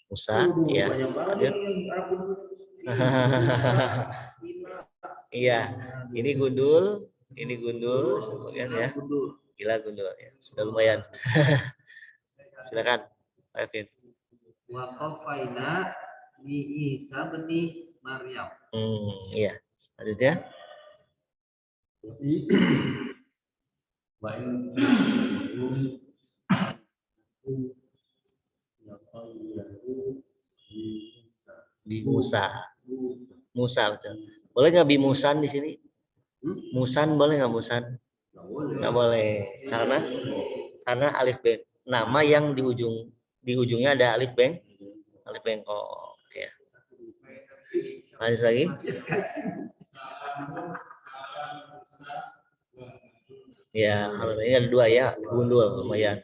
Musa ya. Lanjut. Iya, ini gundul sebagian ya. Gila gundul ya. Sudah lumayan. Silakan, Pak Evin. Waqafaina bi Isa bin Maryam. Iya. Selanjutnya. Bi Musa betul. Boleh nggak bi Musan di sini? Musan boleh nggak Musan? Nggak boleh. Karena alif beng, nama yang di ujungnya ada alif bengkok. Ya. Lanjut lagi. Ya, ini ada dua ya, gundul lumayan.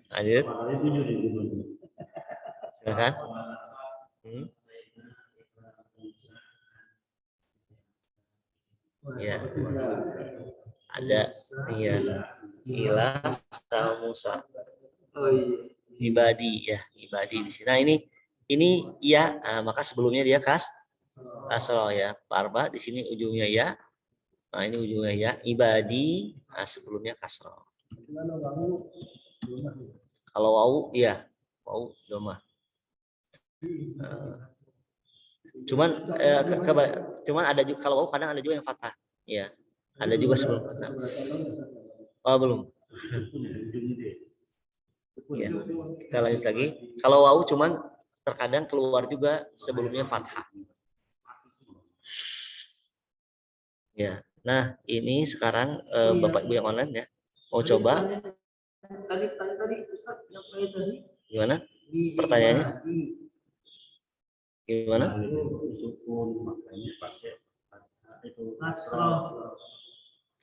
Lanjut. Silakan. Ya. Ada iya. Ilas sama Musa. Ibadi ya, ibadi di sini. Nah, ini ya, maka sebelumnya dia kasroh ya. Parba di sini ujungnya ya. Nah, ini ujungnya ya. Ibadi, sebelumnya kasroh. Kalau wau iya, wau domah. Cuman ada juga kalau wau kadang ada juga yang fathah. Ya. Ada juga sebelum fathah. Oh, belum. Ya, kita lanjut lagi. Kalau wawu cuman terkadang keluar juga sebelumnya fathah. Ya, nah ini sekarang Bapak Ibu yang online ya, mau coba? Tadi Ustaz yang tadi. Gimana? Pertanyaannya? Gimana?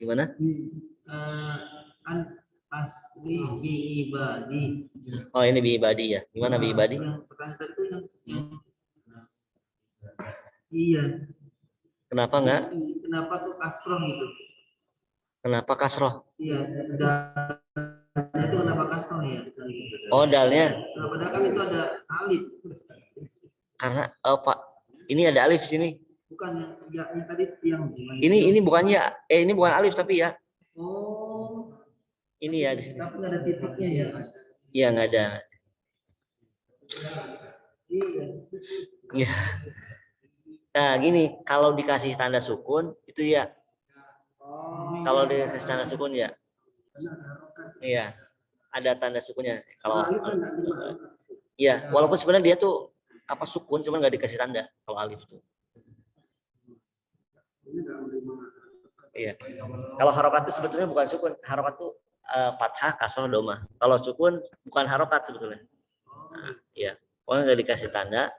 Gimana? Asli bi ibadi. Oh ini bi ibadi ya. Gimana bi ibadi? Pertanyaan tadi itu yang iya. Kenapa enggak? Kenapa tuh kasroh gitu? Kenapa kasroh? Iya. Itu kenapa kasroh ya? Oh dalnya. Padahal kan itu ada alif. Karena Pak, ini ada alif di sini. Bukan yang tadi yang ini bukannya ini bukan alif tapi ya. Oh. Ini ya di sini. Tapi nggak ada titiknya ya? Iya nggak ada. Iya. Nah gini, kalau dikasih tanda sukun itu ya. Kalau dikasih tanda sukun ya. Iya. Ada tanda sukunnya. Kalau iya, walaupun sebenarnya dia tuh apa sukun, cuman nggak dikasih tanda kalau alif tuh. Iya. Kalau harokat itu sebetulnya bukan sukun, harokat tuh fathah, kasroh, doma. Kalau sukun bukan harokat sebetulnya. Nah, iya. Kalau nggak dikasih tanda,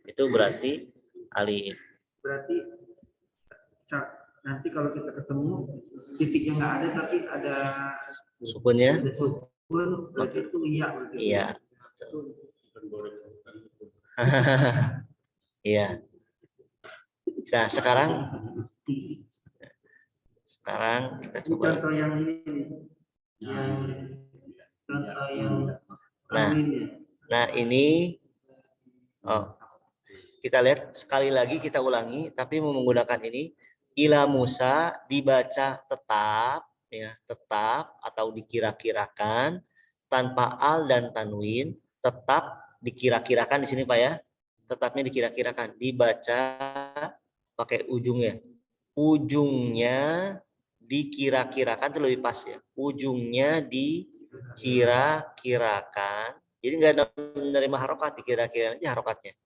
itu berarti alif. Berarti nanti kalau kita ketemu titiknya nggak ada tapi ada sukunnya. Ada sukun, berarti itu iya. Iya. Iya. Nah, sekarang kita coba. Contoh yang ini, contoh yang nah ini, kita lihat sekali lagi, kita ulangi, tapi menggunakan ini. Ila Musa dibaca tetap, ya tetap atau dikira-kirakan tanpa al dan tanwin, tetap dikira-kirakan di sini Pak ya. Tetapnya dikira-kirakan, dibaca pakai ujungnya. Ujungnya dikira-kirakan itu lebih pas ya. Ujungnya dikira-kirakan. Jadi nggak ada menerima harokat, dikira-kirakan aja harokatnya.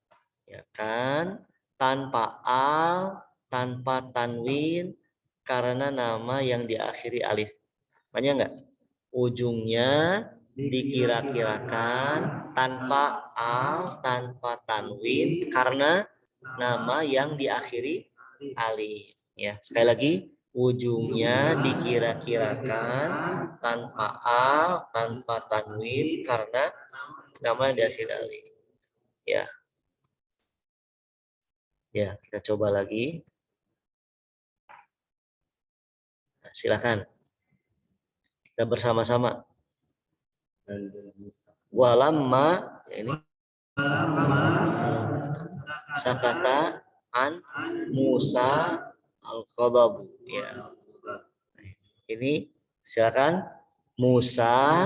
Ya kan? Tanpa al, tanpa tanwin, karena nama yang diakhiri alif. Banyak nggak? Ujungnya dikira-kirakan tanpa al, tanpa tanwin, karena nama yang diakhiri alif. Ya, sekali lagi, ujungnya dikira-kirakan tanpa al, tanpa tanwin, karena nama yang diakhiri alif. Ya. Ya, kita coba lagi. Nah, silakan. Kita bersama-sama. Walamma, ini sakata an Musa al-Khadab. Ya. Ini silakan. Musa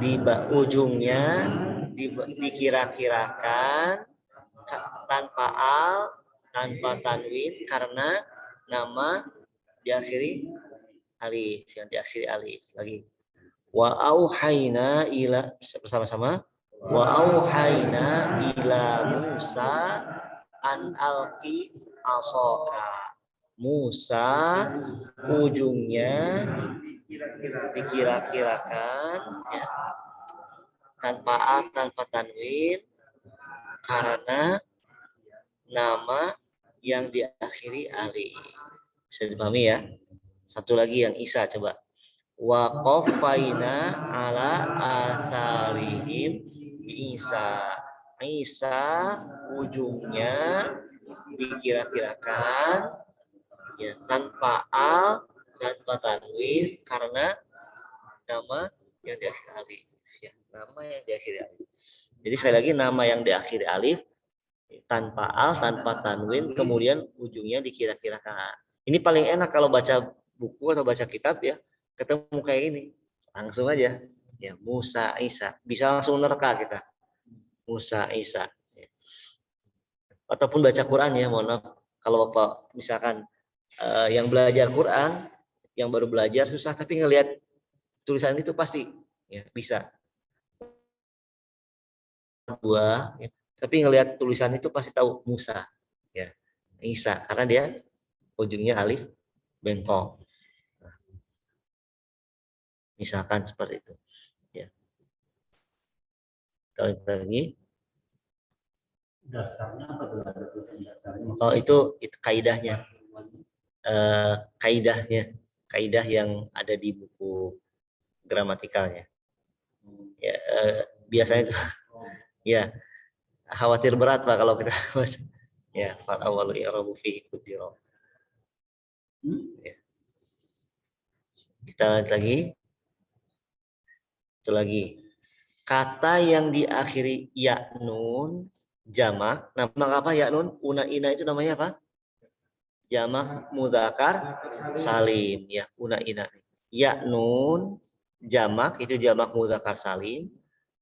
di ujungnya dikira-kirakan tanpa al, tanpa tanwin, karena nama diakhiri alif, yang diakhiri alif. Lagi. Wa auhayna ila, bersama-sama. Wa auhayna ila Musa an alqi asaka. Musa ujungnya dikira-kirakan ya, tanpa al, tanpa tanwin, karena nama yang diakhiri alif. Bisa dipahami ya? Satu lagi yang Isa, coba. Wa qafaina ala atharihim Isa. Isa ujungnya dikira-kirakan ya, tanpa al, tanpa tanwin, karena nama yang diakhiri alif. Ya, nama yang diakhiri alif. Jadi sekali lagi, nama yang diakhiri alif tanpa al, tanpa tanwin, kemudian ujungnya dikira-kirakan. Ini paling enak kalau baca buku atau baca kitab ya, ketemu kayak ini, langsung aja ya, Musa Isa, bisa langsung nerka kita, Musa Isa. Ataupun baca Quran ya, mohon maaf kalau Bapak misalkan yang belajar Quran, yang baru belajar susah, tapi ngelihat tulisan itu pasti ya bisa dua, ya. Tapi ngelihat tulisan itu pasti tahu Musa, ya Isa, karena dia ujungnya alif bengkok. Nah, misalkan seperti itu. Ya. Kalau lagi. Dasarnya apa tuh? Ada tulisan dasarnya? Oh itu kaidahnya. Kaidah yang ada di buku gramatikalnya. Ya, biasanya itu ya khawatir berat Pak kalau kita ya fal awwalu i'rabu fihi qudira. Ya. Kita lihat lagi. Itu lagi. Kata yang diakhiri ya nun jamak. Nama apa ya nun? Una ina itu namanya apa? Jamak mudzakkar salim ya, una ina. Ya nun jamak itu jamak mudzakkar salim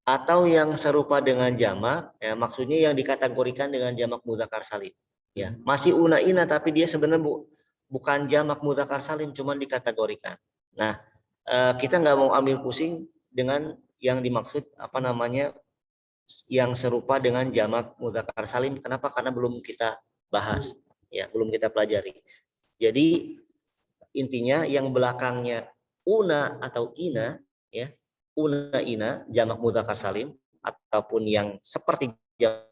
atau yang serupa dengan jamak ya, maksudnya yang dikategorikan dengan jamak mudzakkar salim ya. Masih una ina tapi dia sebenarnya bukan jamak mudzakkar salim, cuma dikategorikan. Nah, kita nggak mau ambil pusing dengan yang dimaksud apa namanya yang serupa dengan jamak mudzakkar salim. Kenapa? Karena belum kita bahas ya, belum kita pelajari. Jadi intinya yang belakangnya una atau ina ya, una ina jamak mudzakkar salim ataupun yang seperti jamak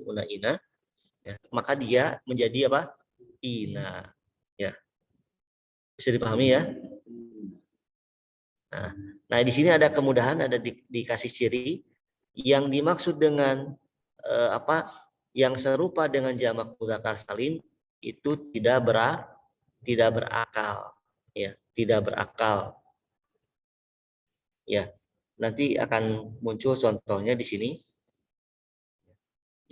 una ina ya, maka dia menjadi apa? Ina ya. Bisa dipahami ya? Nah, di sini ada kemudahan, ada dikasih ciri yang dimaksud dengan yang serupa dengan jamak mudzakkar salim itu tidak berakal ya, tidak berakal ya. Nanti akan muncul contohnya di sini.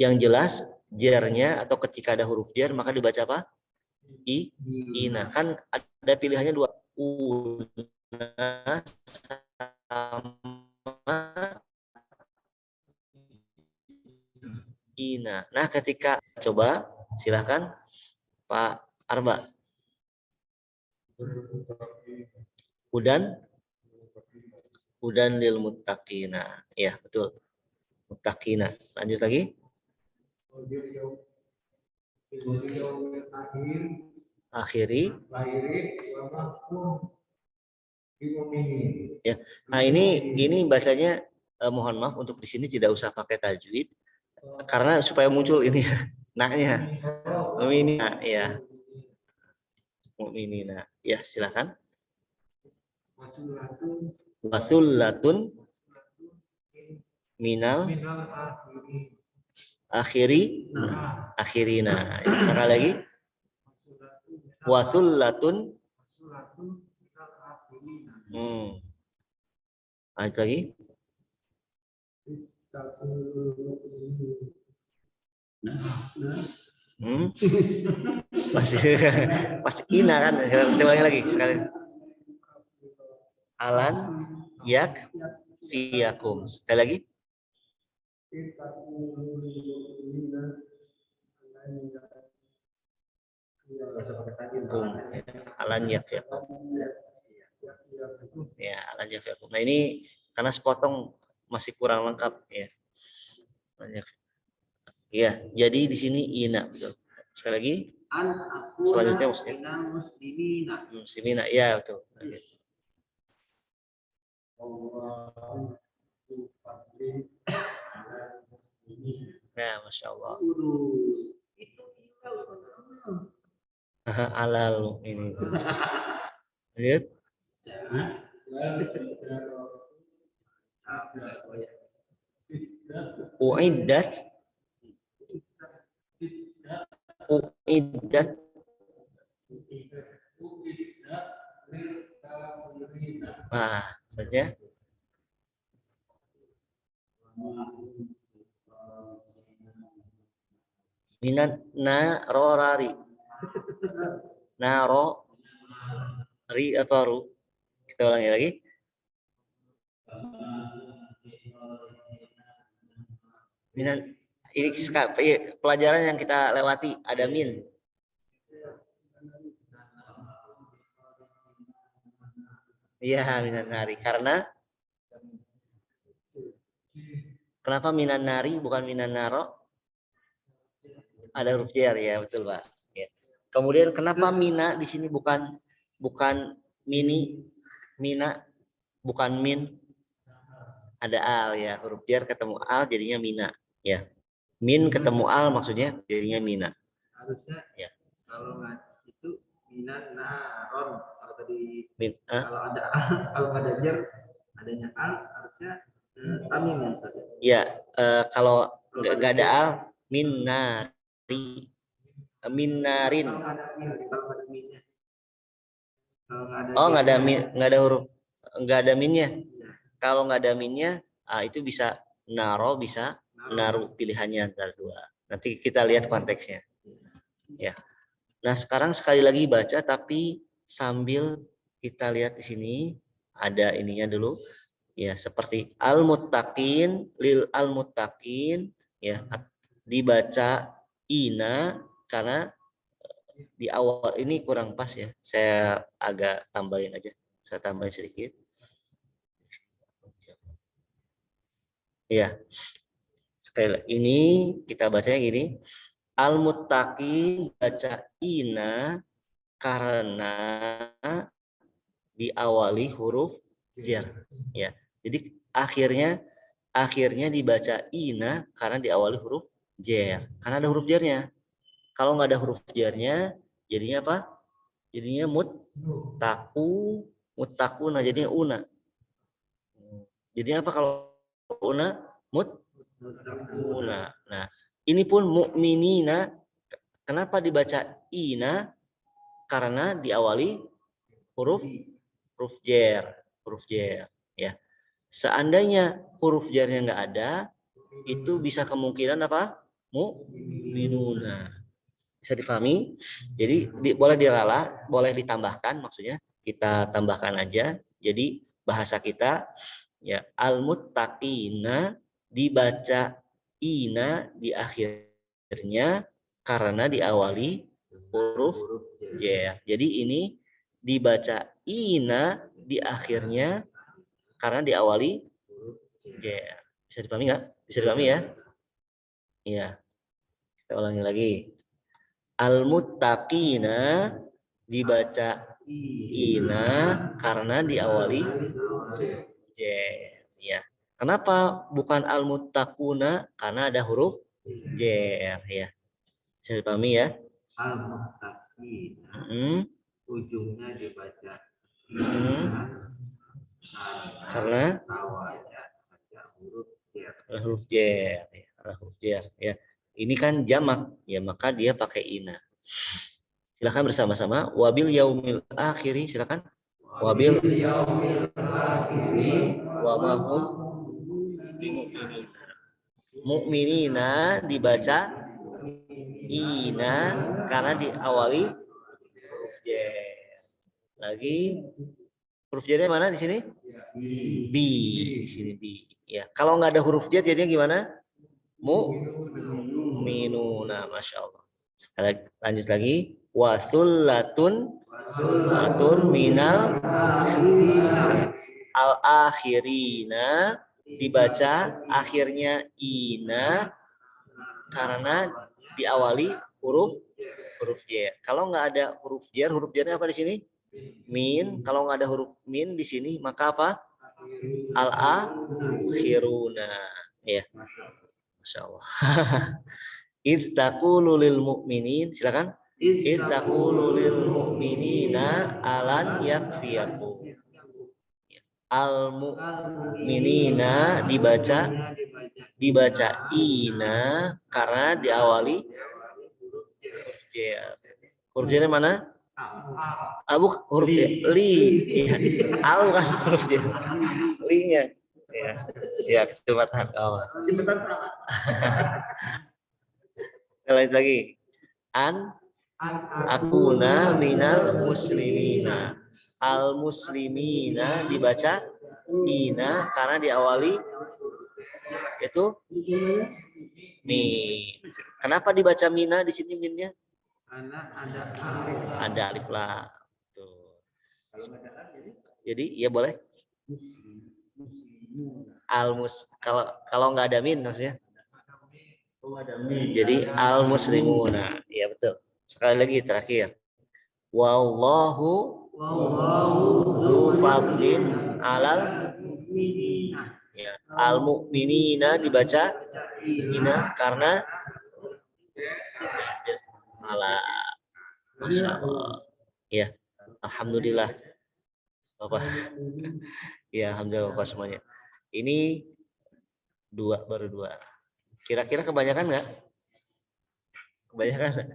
Yang jelas jarnya atau ketika ada huruf jar maka dibaca apa? Ina. Kan ada pilihannya dua, una sama ina. Nah, ketika coba silakan Pak Arba. Hudan lil muttaqina. Ya, betul. Muttaqina. Lanjut lagi. Akhiri. Ya. Nah, ini bacanya mohon maaf untuk di sini tidak usah pakai tajwid karena supaya muncul ini naknya. Mu'minina ya. Mu'minina. Ya, silakan. Wasullatun minal akhirina. Sekali lagi. Wasullatun Lanjut lagi. Pasti ina kan? Kita lagi sekali. Alan yak fiyakum. Sekali lagi. Alan yak fiyakum. Ya, alan yak fiyakum. Nah, ini karena sepotong masih kurang lengkap ya. Ya, jadi di sini ina betul. Sekali lagi. Selanjutnya muslimina. Ya, betul. Nah, masya Allah. Alal ini. Lihat. Uiddat. Nah, saja. Minat narorari. Naro ri atau ru. Kita ulangi lagi. Minat ini pelajaran yang kita lewati ada min. Iya, minan nari. Karena kenapa minan nari bukan minan naro? Ada huruf jar ya, betul Pak. Ya. Kemudian kenapa mina di sini bukan mini, mina, bukan min? Ada al ya, huruf jar ketemu al jadinya mina. Ya, min ketemu al maksudnya jadinya mina. Harusnya Ya. kalau nggak itu minan naron. Kalau tadi Min, kalau ada kalau nggak ada jar adanya al harusnya tamim ya Ustaz. ya, kalau nggak ada al min nari, min narin. Kalau nggak ada min, kalau nggak ada minnya. Kalau nggak ada Oh, nggak ada jarnya, min, nggak ada huruf, nggak ada minnya. Kalau nggak ada minnya, itu bisa naro, bisa naru, pilihannya antara dua. Nanti kita lihat konteksnya. Ya. Nah, sekarang sekali lagi baca, tapi sambil kita lihat di sini ada ininya dulu. Ya, seperti al-muttaqin, lil al-muttaqin, ya, dibaca ina karena di awal ini kurang pas ya. Saya agak tambahin aja. Saya tambahin sedikit. Ya. Sekali lagi, ini kita bacanya gini. Al-muttaqin baca ina karena diawali huruf jar. Ya. Jadi akhirnya dibaca ina karena diawali huruf jar. Karena ada huruf jarnya. Kalau nggak ada huruf jarnya, jadinya apa? Jadinya muttaquna, jadinya una. Jadinya apa kalau una? Muttaquna. Nah, ini pun mu'minina. Kenapa dibaca ina? Karena diawali huruf jar, ya. Seandainya huruf jarnya nggak ada, itu bisa kemungkinan apa? Mu'minuna. Bisa dipahami? Jadi boleh dirala, boleh ditambahkan, maksudnya kita tambahkan aja. Jadi bahasa kita ya al-muttaqina dibaca ina di akhirnya karena diawali huruf jar. Jadi ini dibaca ina di akhirnya karena diawali jar. Bisa dipahami nggak? Bisa dipahami ya? Iya. Kita ulangi lagi. Al-muttaqina dibaca ina karena diawali jar. Ya. Kenapa bukan al-muttaquna? Karena ada huruf jar ya. Bisa dipahami ya? al-muttaqina. Ujungnya dibaca karena awalnya ada huruf jar. Huruf jar ya. Huruf jar ya. Ini kan jamak ya, maka dia pakai ina. Silakan bersama-sama. Wabil yaumil akhiri, silakan. Wabil yaumil akhiri wa mahum mu'minina dibaca ina karena diawali huruf jar. Lagi huruf jarnya mana di sini? Bi. Di sini bi. Ya, kalau nggak ada huruf jar jadinya gimana? Mu'minuna, masya Allah. Sekali lanjut lagi. Wasullatun minal al-akhirina dibaca akhirnya ina karena diawali huruf jar. Kalau nggak ada huruf jarnya apa di sini? Min. Kalau nggak ada huruf min di sini, maka apa? Al-akhiruna. Ya. Masya Allah. Idh taqulu lil mu'minin, silakan. Idh taqulu lil mu'minina alan yakfiyakum. Al mu'minina dibaca ina karena diawali huruf jar. Huruf jarnya mana? Huruf li. Ya. Al kan huruf jar. Li-nya. Ya, kecepatan kawan. Lanjut lagi. Akuna minal muslimina. Al muslimina dibaca ina karena diawali itu min. Kenapa dibaca mina di sini minnya? Karena Ada alif lam. Tuh. Jadi ya boleh. Kalau nggak ada min maksudnya. Jadi al muslimuna. Ya betul. Sekali lagi terakhir. Wallahu dzu fadlin alal ya, al mu'minina dibaca ina karena ala. Masya Allah. Ya, alhamdulillah Bapak. Ya, alhamdulillah Bapak semuanya. Ini baru dua. Kira-kira kebanyakan nggak? Kebanyakan nggak?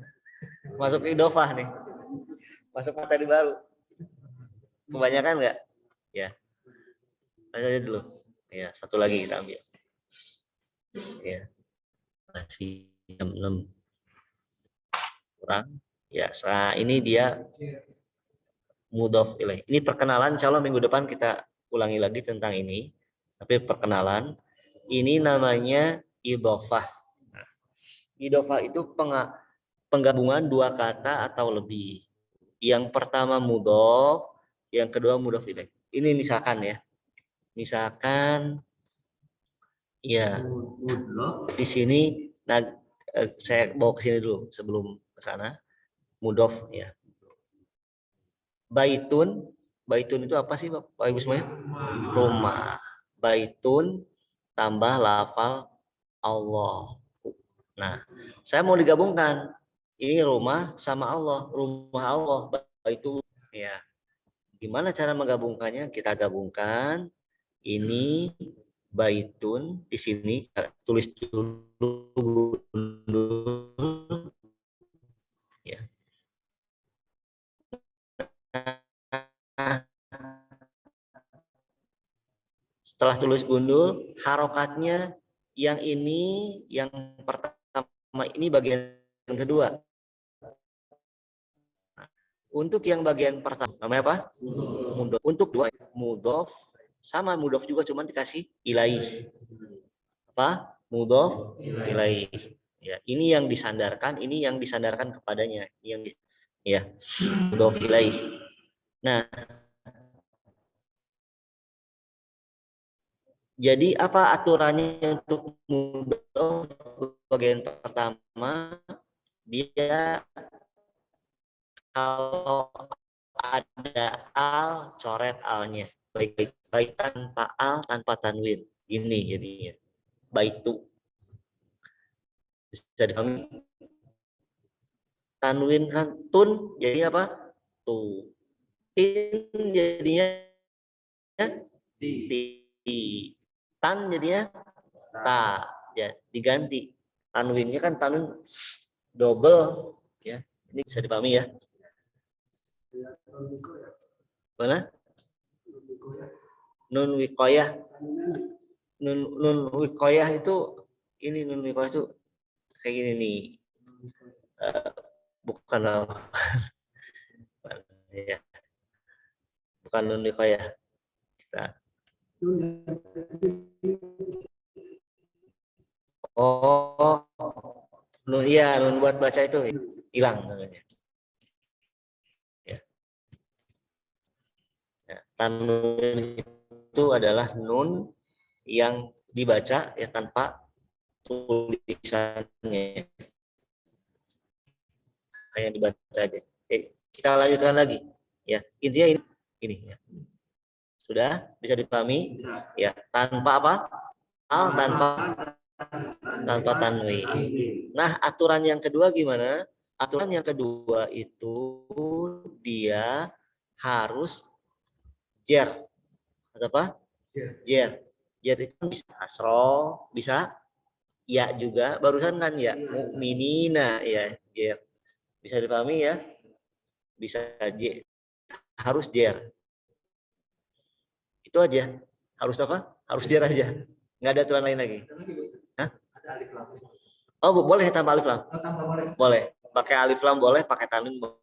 Masuk idofah nih. Masuk materi baru. Kebanyakan nggak? Ya. Aja dulu. Ya, satu lagi kita ambil. Ya. Masih jam 6. Kurang. Ya, ini dia mudhof ilaih. Ini perkenalan, insya Allah minggu depan kita ulangi lagi tentang ini. Tapi perkenalan, ini namanya idhofah. Nah, idhofah itu penggabungan dua kata atau lebih. Yang pertama mudhof, yang kedua mudhof ilaih. Ini misalkan ya. Misalkan ya di sini saya bawa ke sini dulu sebelum ke sana. Mudhof ya. Baitun itu apa sih Bapak Ibu semuanya? Rumah. Baitun tambah lafal Allah. Nah, saya mau digabungkan. Ini rumah sama Allah, rumah Allah, Baitun ya. Gimana cara menggabungkannya? Kita gabungkan ini Baitun di sini tulis dulu ya. Setelah tulis gundul, harokatnya yang ini, yang pertama ini bagian kedua. Untuk yang bagian pertama, namanya apa? Mudhof. Untuk dua, mudhof sama mudhof juga, cuman dikasih ilaih. Apa? Mudhof ilaih. Ya, ini yang disandarkan, ini yang disandarkan kepadanya, yang ya mudhof ilaih. Nah, jadi apa aturannya untuk mudhof bagian pertama? Dia kalau ada al, coret alnya. Baik tanpa al, tanpa tanwin. Ini jadinya. Baitu. Bisa dipahami? Tanwin kan tun, jadi apa? Tu. Tin jadinya ti. Tan jadinya ta. Ya, diganti. Tanwinnya kan tanwin double. Ya, ini bisa dipahami ya. Mana? Nun wikoyah. Nun wikoyah itu ini nun wikoyah itu kayak gini nih. Bukan ya. Bukan nun wikoyah. Oh, nun iya, nun buat baca itu hilang namanya. Tanwin itu adalah nun yang dibaca ya tanpa tulisannya, hanya dibaca aja. Kita lanjutkan lagi ya, intinya ini ya. Sudah bisa dipahami ya, tanpa apa? Al, tanpa tanwin. Nah, aturan yang kedua gimana? Aturan yang kedua itu dia harus jer. Apa? Jer. Jer itu bisa asro, bisa ya juga. Barusan kan ya mukminina ya jer. Bisa dipahami ya? Bisa jer. Harus jer. Itu aja. Harus apa? Harus jer aja. Nggak ada aturan lain lagi. Hah? Oh, boleh tanpa alif lam. Boleh. Pakai alif lam boleh, pakai tanwin boleh.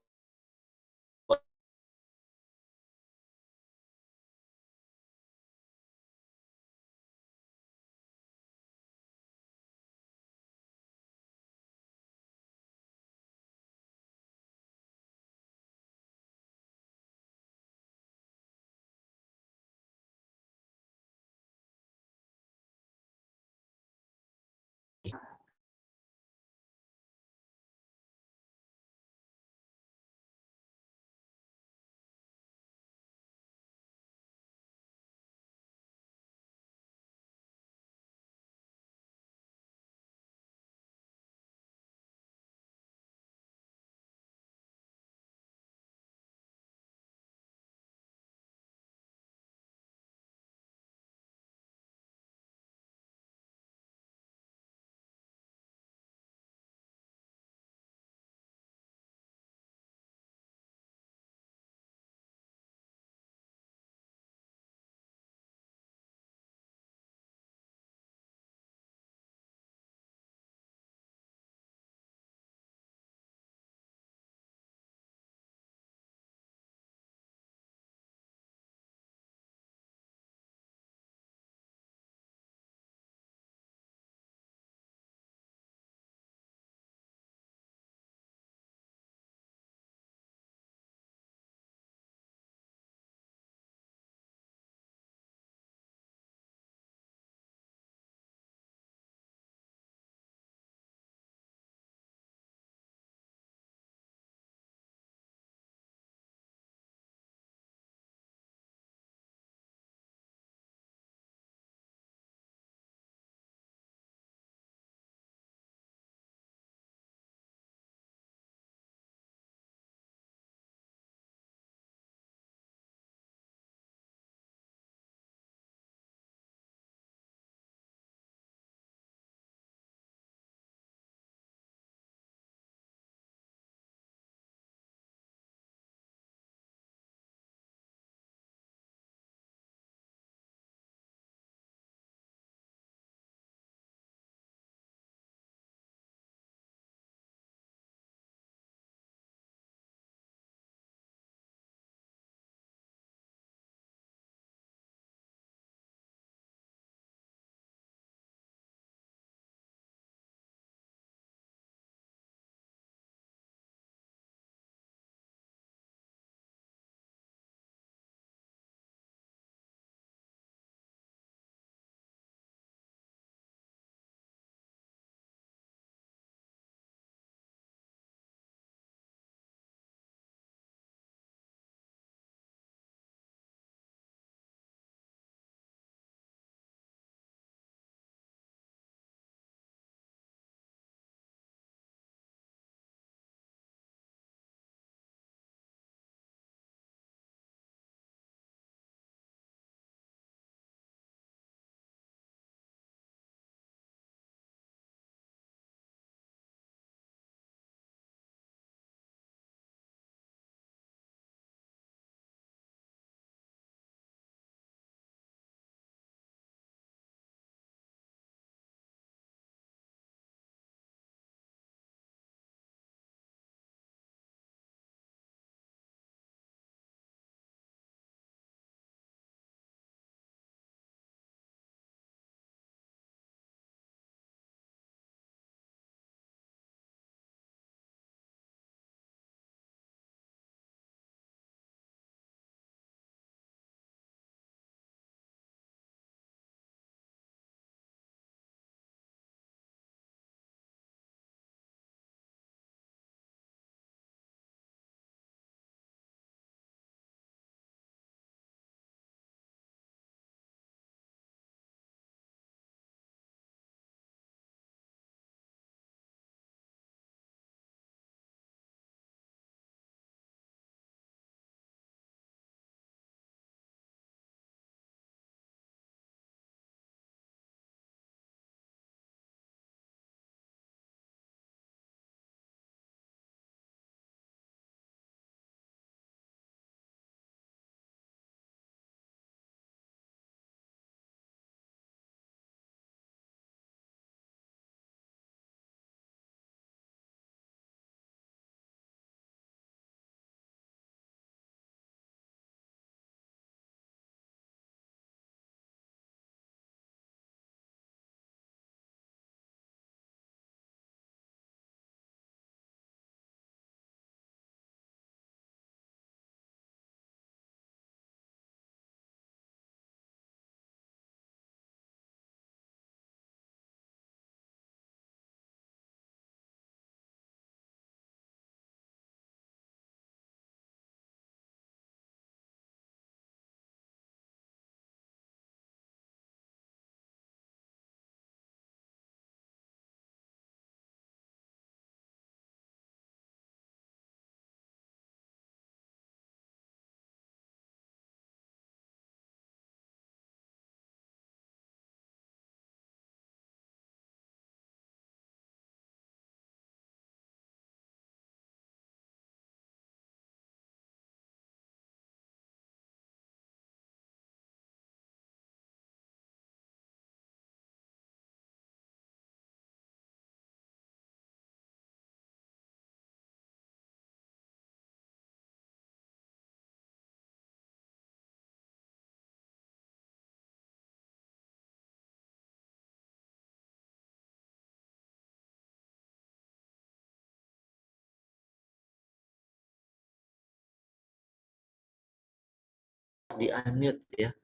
di unmute ya.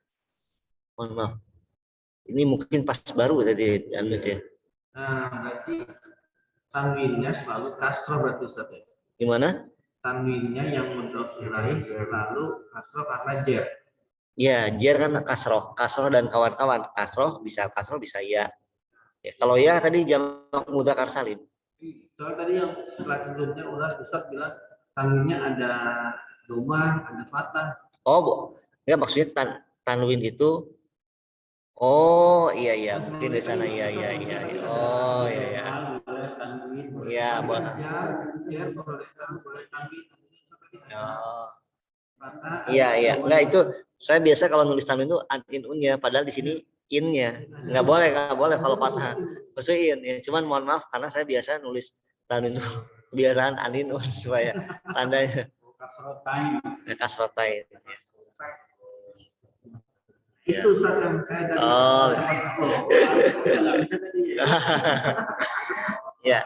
Mohon maaf. Ini mungkin pas baru tadi di unmute ya. Nah, berarti tanwinnya selalu kasroh berarti Ustaz ya. Gimana? Tanwinnya yang mudhof ilaih selalu kasroh karena jer. Ya, jer kan kasroh dan kawan-kawan. Kasroh bisa ya. Ya, kalau ya tadi jamak mudzakkar salim. Soalnya tadi yang setelah sebelumnya Ustaz bilang tanwinnya ada domah, ada fathah. Oh, enggak maksudnya tanwin itu. Oh, iya mungkin di sana iya. Oh, iya. Iya, boleh. Jer boleh tanwin. Oh. Iya. Enggak itu saya biasa kalau nulis tanwin itu in-unnya, padahal di sini in-nya. Enggak boleh kalau fathah. Maksudnya in ya. Cuman mohon maaf karena saya biasa nulis tanwin itu kebiasaan anin-un supaya tandanya kasrotain. Itu Ustaz yang saya tadi. Oh. Ya.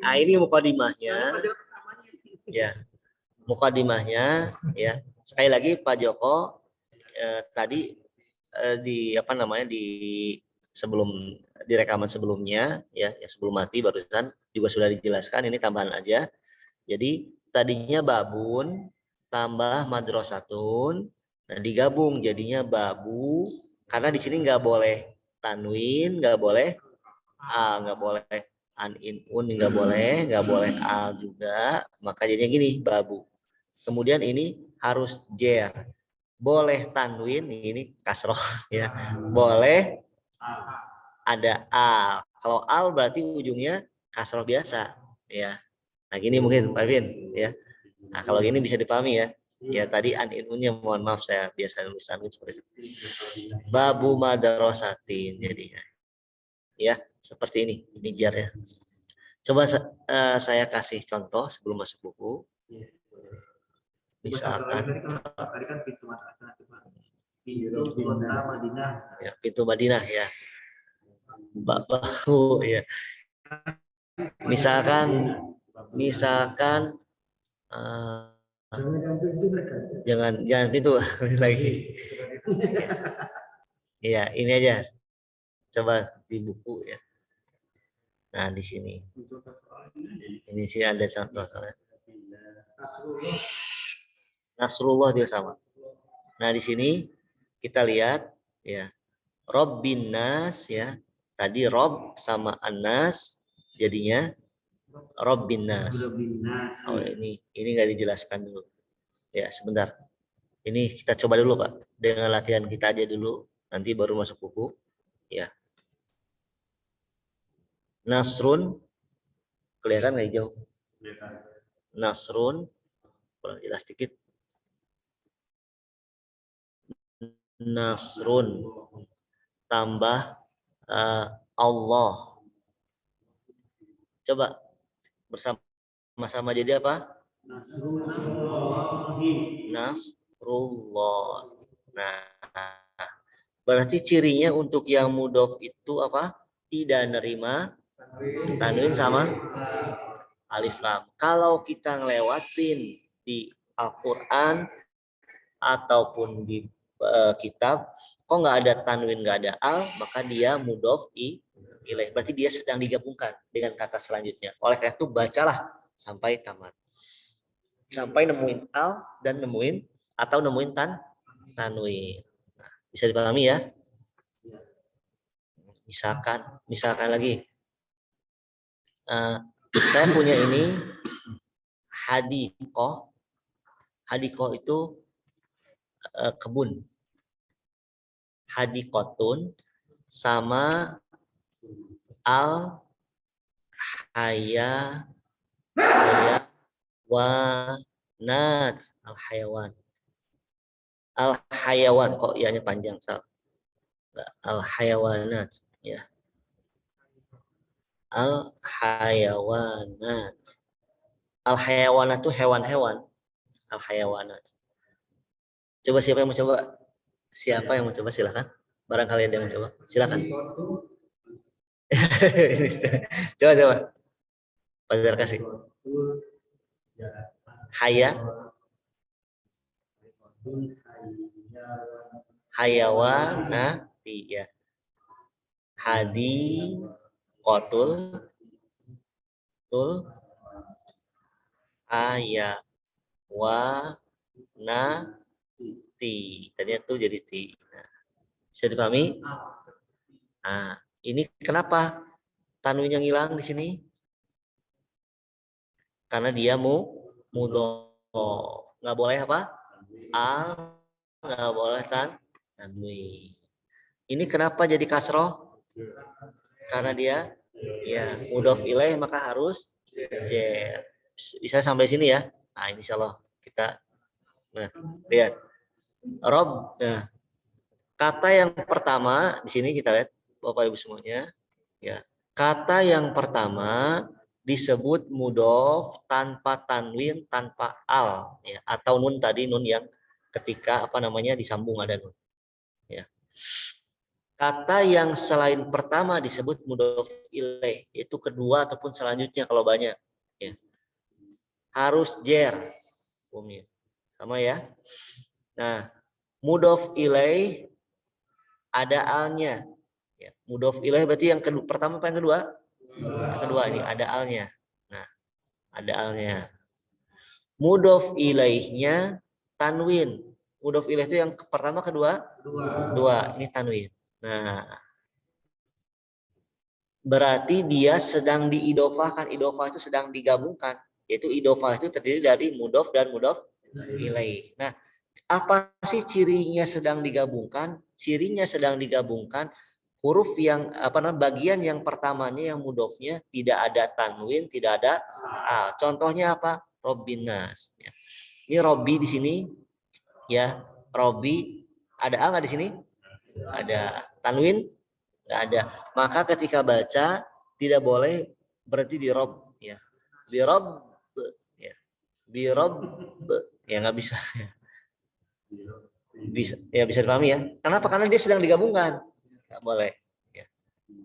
Nah, ini mukadimahnya. Ya. Mukadimahnya ya. Sekali lagi Pak Joko tadi di di rekaman sebelumnya ya sebelum mati barusan juga sudah dijelaskan, ini tambahan aja. Jadi tadinya babun tambah madrasatun, nah digabung jadinya babu, karena di sini nggak boleh tanwin, nggak boleh nggak boleh an-in-un, nggak boleh al juga, maka jadinya gini babu. Kemudian ini harus jer, boleh tanwin, ini kasroh ya, boleh ada al. Kalau al berarti ujungnya kasroh biasa ya. Nah gini mungkin Pak Vin ya. Nah kalau gini bisa dipahami ya. Ya tadi an-in-unnya mohon maaf saya biasa nulis tanwin seperti itu. Babu madrasatin jadinya. Ya seperti ini. Ini jarnya. Coba saya kasih contoh sebelum masuk buku. Misalkan tadi kan pintu kota Madinah. Ya, pintu Madinah ya. Bahu ya. Misalkan jangan pintu lagi. Ya, ini aja. Coba di buku ya. Nah, di sini. Ini sih ada contoh soalnya. Nasrullah dia sama. Nah, di sini kita lihat ya. Robbin nas ya. Tadi Rob sama Anas jadinya Robbin nas. Oh, ini nggak dijelaskan dulu. Ya, sebentar. Ini kita coba dulu, Pak. Dengan latihan kita aja dulu, nanti baru masuk buku. Ya. Nasrun kelihatan nggak hijau? Nasrun kurang jelas dikit. Nasrun tambah Allah. Coba bersama-sama jadi apa? Nasrullah. Nah, berarti cirinya untuk yang mudhof itu apa? Tidak nerima tanwin sama alif lam. Kalau kita ngelewatin di Al-Quran ataupun di kitab, kok nggak ada tanwin, nggak ada al, maka dia mudhof ilaih. Berarti dia sedang digabungkan dengan kata selanjutnya. Oleh karena itu bacalah sampai tamat. Sampai nemuin al dan nemuin tanwin. Nah, bisa dipahami ya? Misalkan lagi. Saya punya ini hadikoh. Hadikoh itu kebun. Hadikotun sama al hayawanat, al hayawan kok ianya panjang salah. Al hayawanat ya. Al hayawanat. Al hayawanat itu hewan-hewan. Al hayawanat. Coba siapa yang mau coba? Siapa yang mau coba silakan. Barangkali ada yang mau coba. Silakan. Coba. Pajar kasih. Haya. hayawanati ya. Hadi kotul tul ayawanati. Tadinya tuh jadi ti. Nah, bisa dipahami? Nah, ini kenapa tanwin yang hilang di sini? Karena dia mudhof. Nggak boleh apa? Al, nggak boleh tanwin. Ini kenapa jadi kasroh? Karena dia ya mudhof ilaih maka harus jer. Bisa sampai sini ya. Nah, insyaallah kita lihat. Rob. Nah, kata yang pertama di sini kita lihat Bapak Ibu semuanya ya. Kata yang pertama disebut mudhof tanpa tanwin, tanpa al ya, atau nun tadi, nun yang ketika disambung ada nun ya. Kata yang selain pertama disebut mudhof ilaih, yaitu kedua ataupun selanjutnya kalau banyak ya. Harus jer sama ya. Nah, mudhof ilaih ada alnya ya. Mudhof ilaih berarti yang kedua, pertama apa yang kedua? Yang kedua ini ada alnya. Nah, ada alnya. Mudhof ilaihnya tanwin. Mudhof ilaih itu yang pertama, kedua? Dua. Ini tanwin. Nah, berarti dia sedang diidofahkan. Idofah itu sedang digabungkan. Yaitu idofah itu terdiri dari mudhof dan mudhof ilaih. Nah, apa sih cirinya sedang digabungkan? Cirinya sedang digabungkan huruf yang bagian yang pertamanya yang mudhofnya tidak ada tanwin, tidak ada al. Contohnya apa? Robbinas. Ya. Ini Robbi di sini ya. Robbi ada al nggak di sini? Ada. Tanwin nggak ada. Maka ketika baca tidak boleh berhenti di rob ya. Di rob ya. Di rob ya nggak bisa. Bisa dipahami ya. Kenapa? Karena dia sedang digabungkan. Nggak boleh. Ya.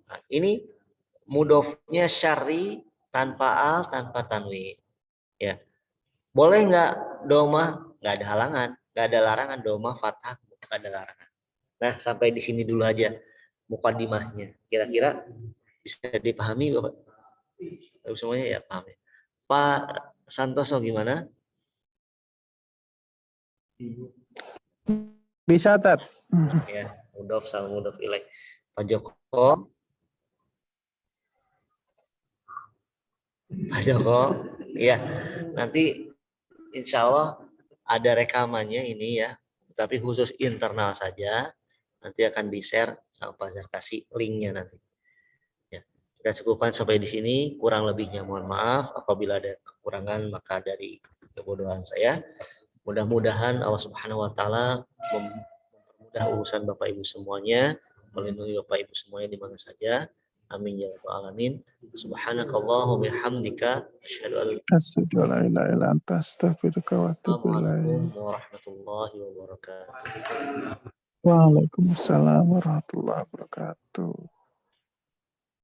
Nah, ini mudhofnya syar'i tanpa al, tanpa tanwin. Ya. Boleh nggak domah? Nggak ada halangan, nggak ada larangan domah fathah, nggak ada larangan. Nah, sampai di sini dulu aja mukadimahnya. Kira-kira bisa dipahami Bapak? Semuanya ya paham ya. Pak Santoso gimana? Bisa, Tat. Ya, mudhof sama mudhof ilaih. Pak Joko. Pak Joko, ya. Nanti insya Allah ada rekamannya ini ya. Tapi khusus internal saja. Nanti akan di-share sama Pak Zar, kasih linknya nanti. Ya, kita cukupkan sampai di sini. Kurang lebihnya mohon maaf. Apabila ada kekurangan maka dari kebodohan saya. Mudah-mudahan Allah Subhanahu Wa Taala mempermudah urusan Bapak Ibu semuanya, melindungi Bapak Ibu semuanya di mana saja. Amin ya rabbal alamin. Subhanakallahumma bihamdika asyhadu an la ilaha illa anta astaghfiruka wa atubu ilaik. Assalamualaikum warahmatullahi wabarakatuh. Waalaikumsalam warahmatullahi wabarakatuh.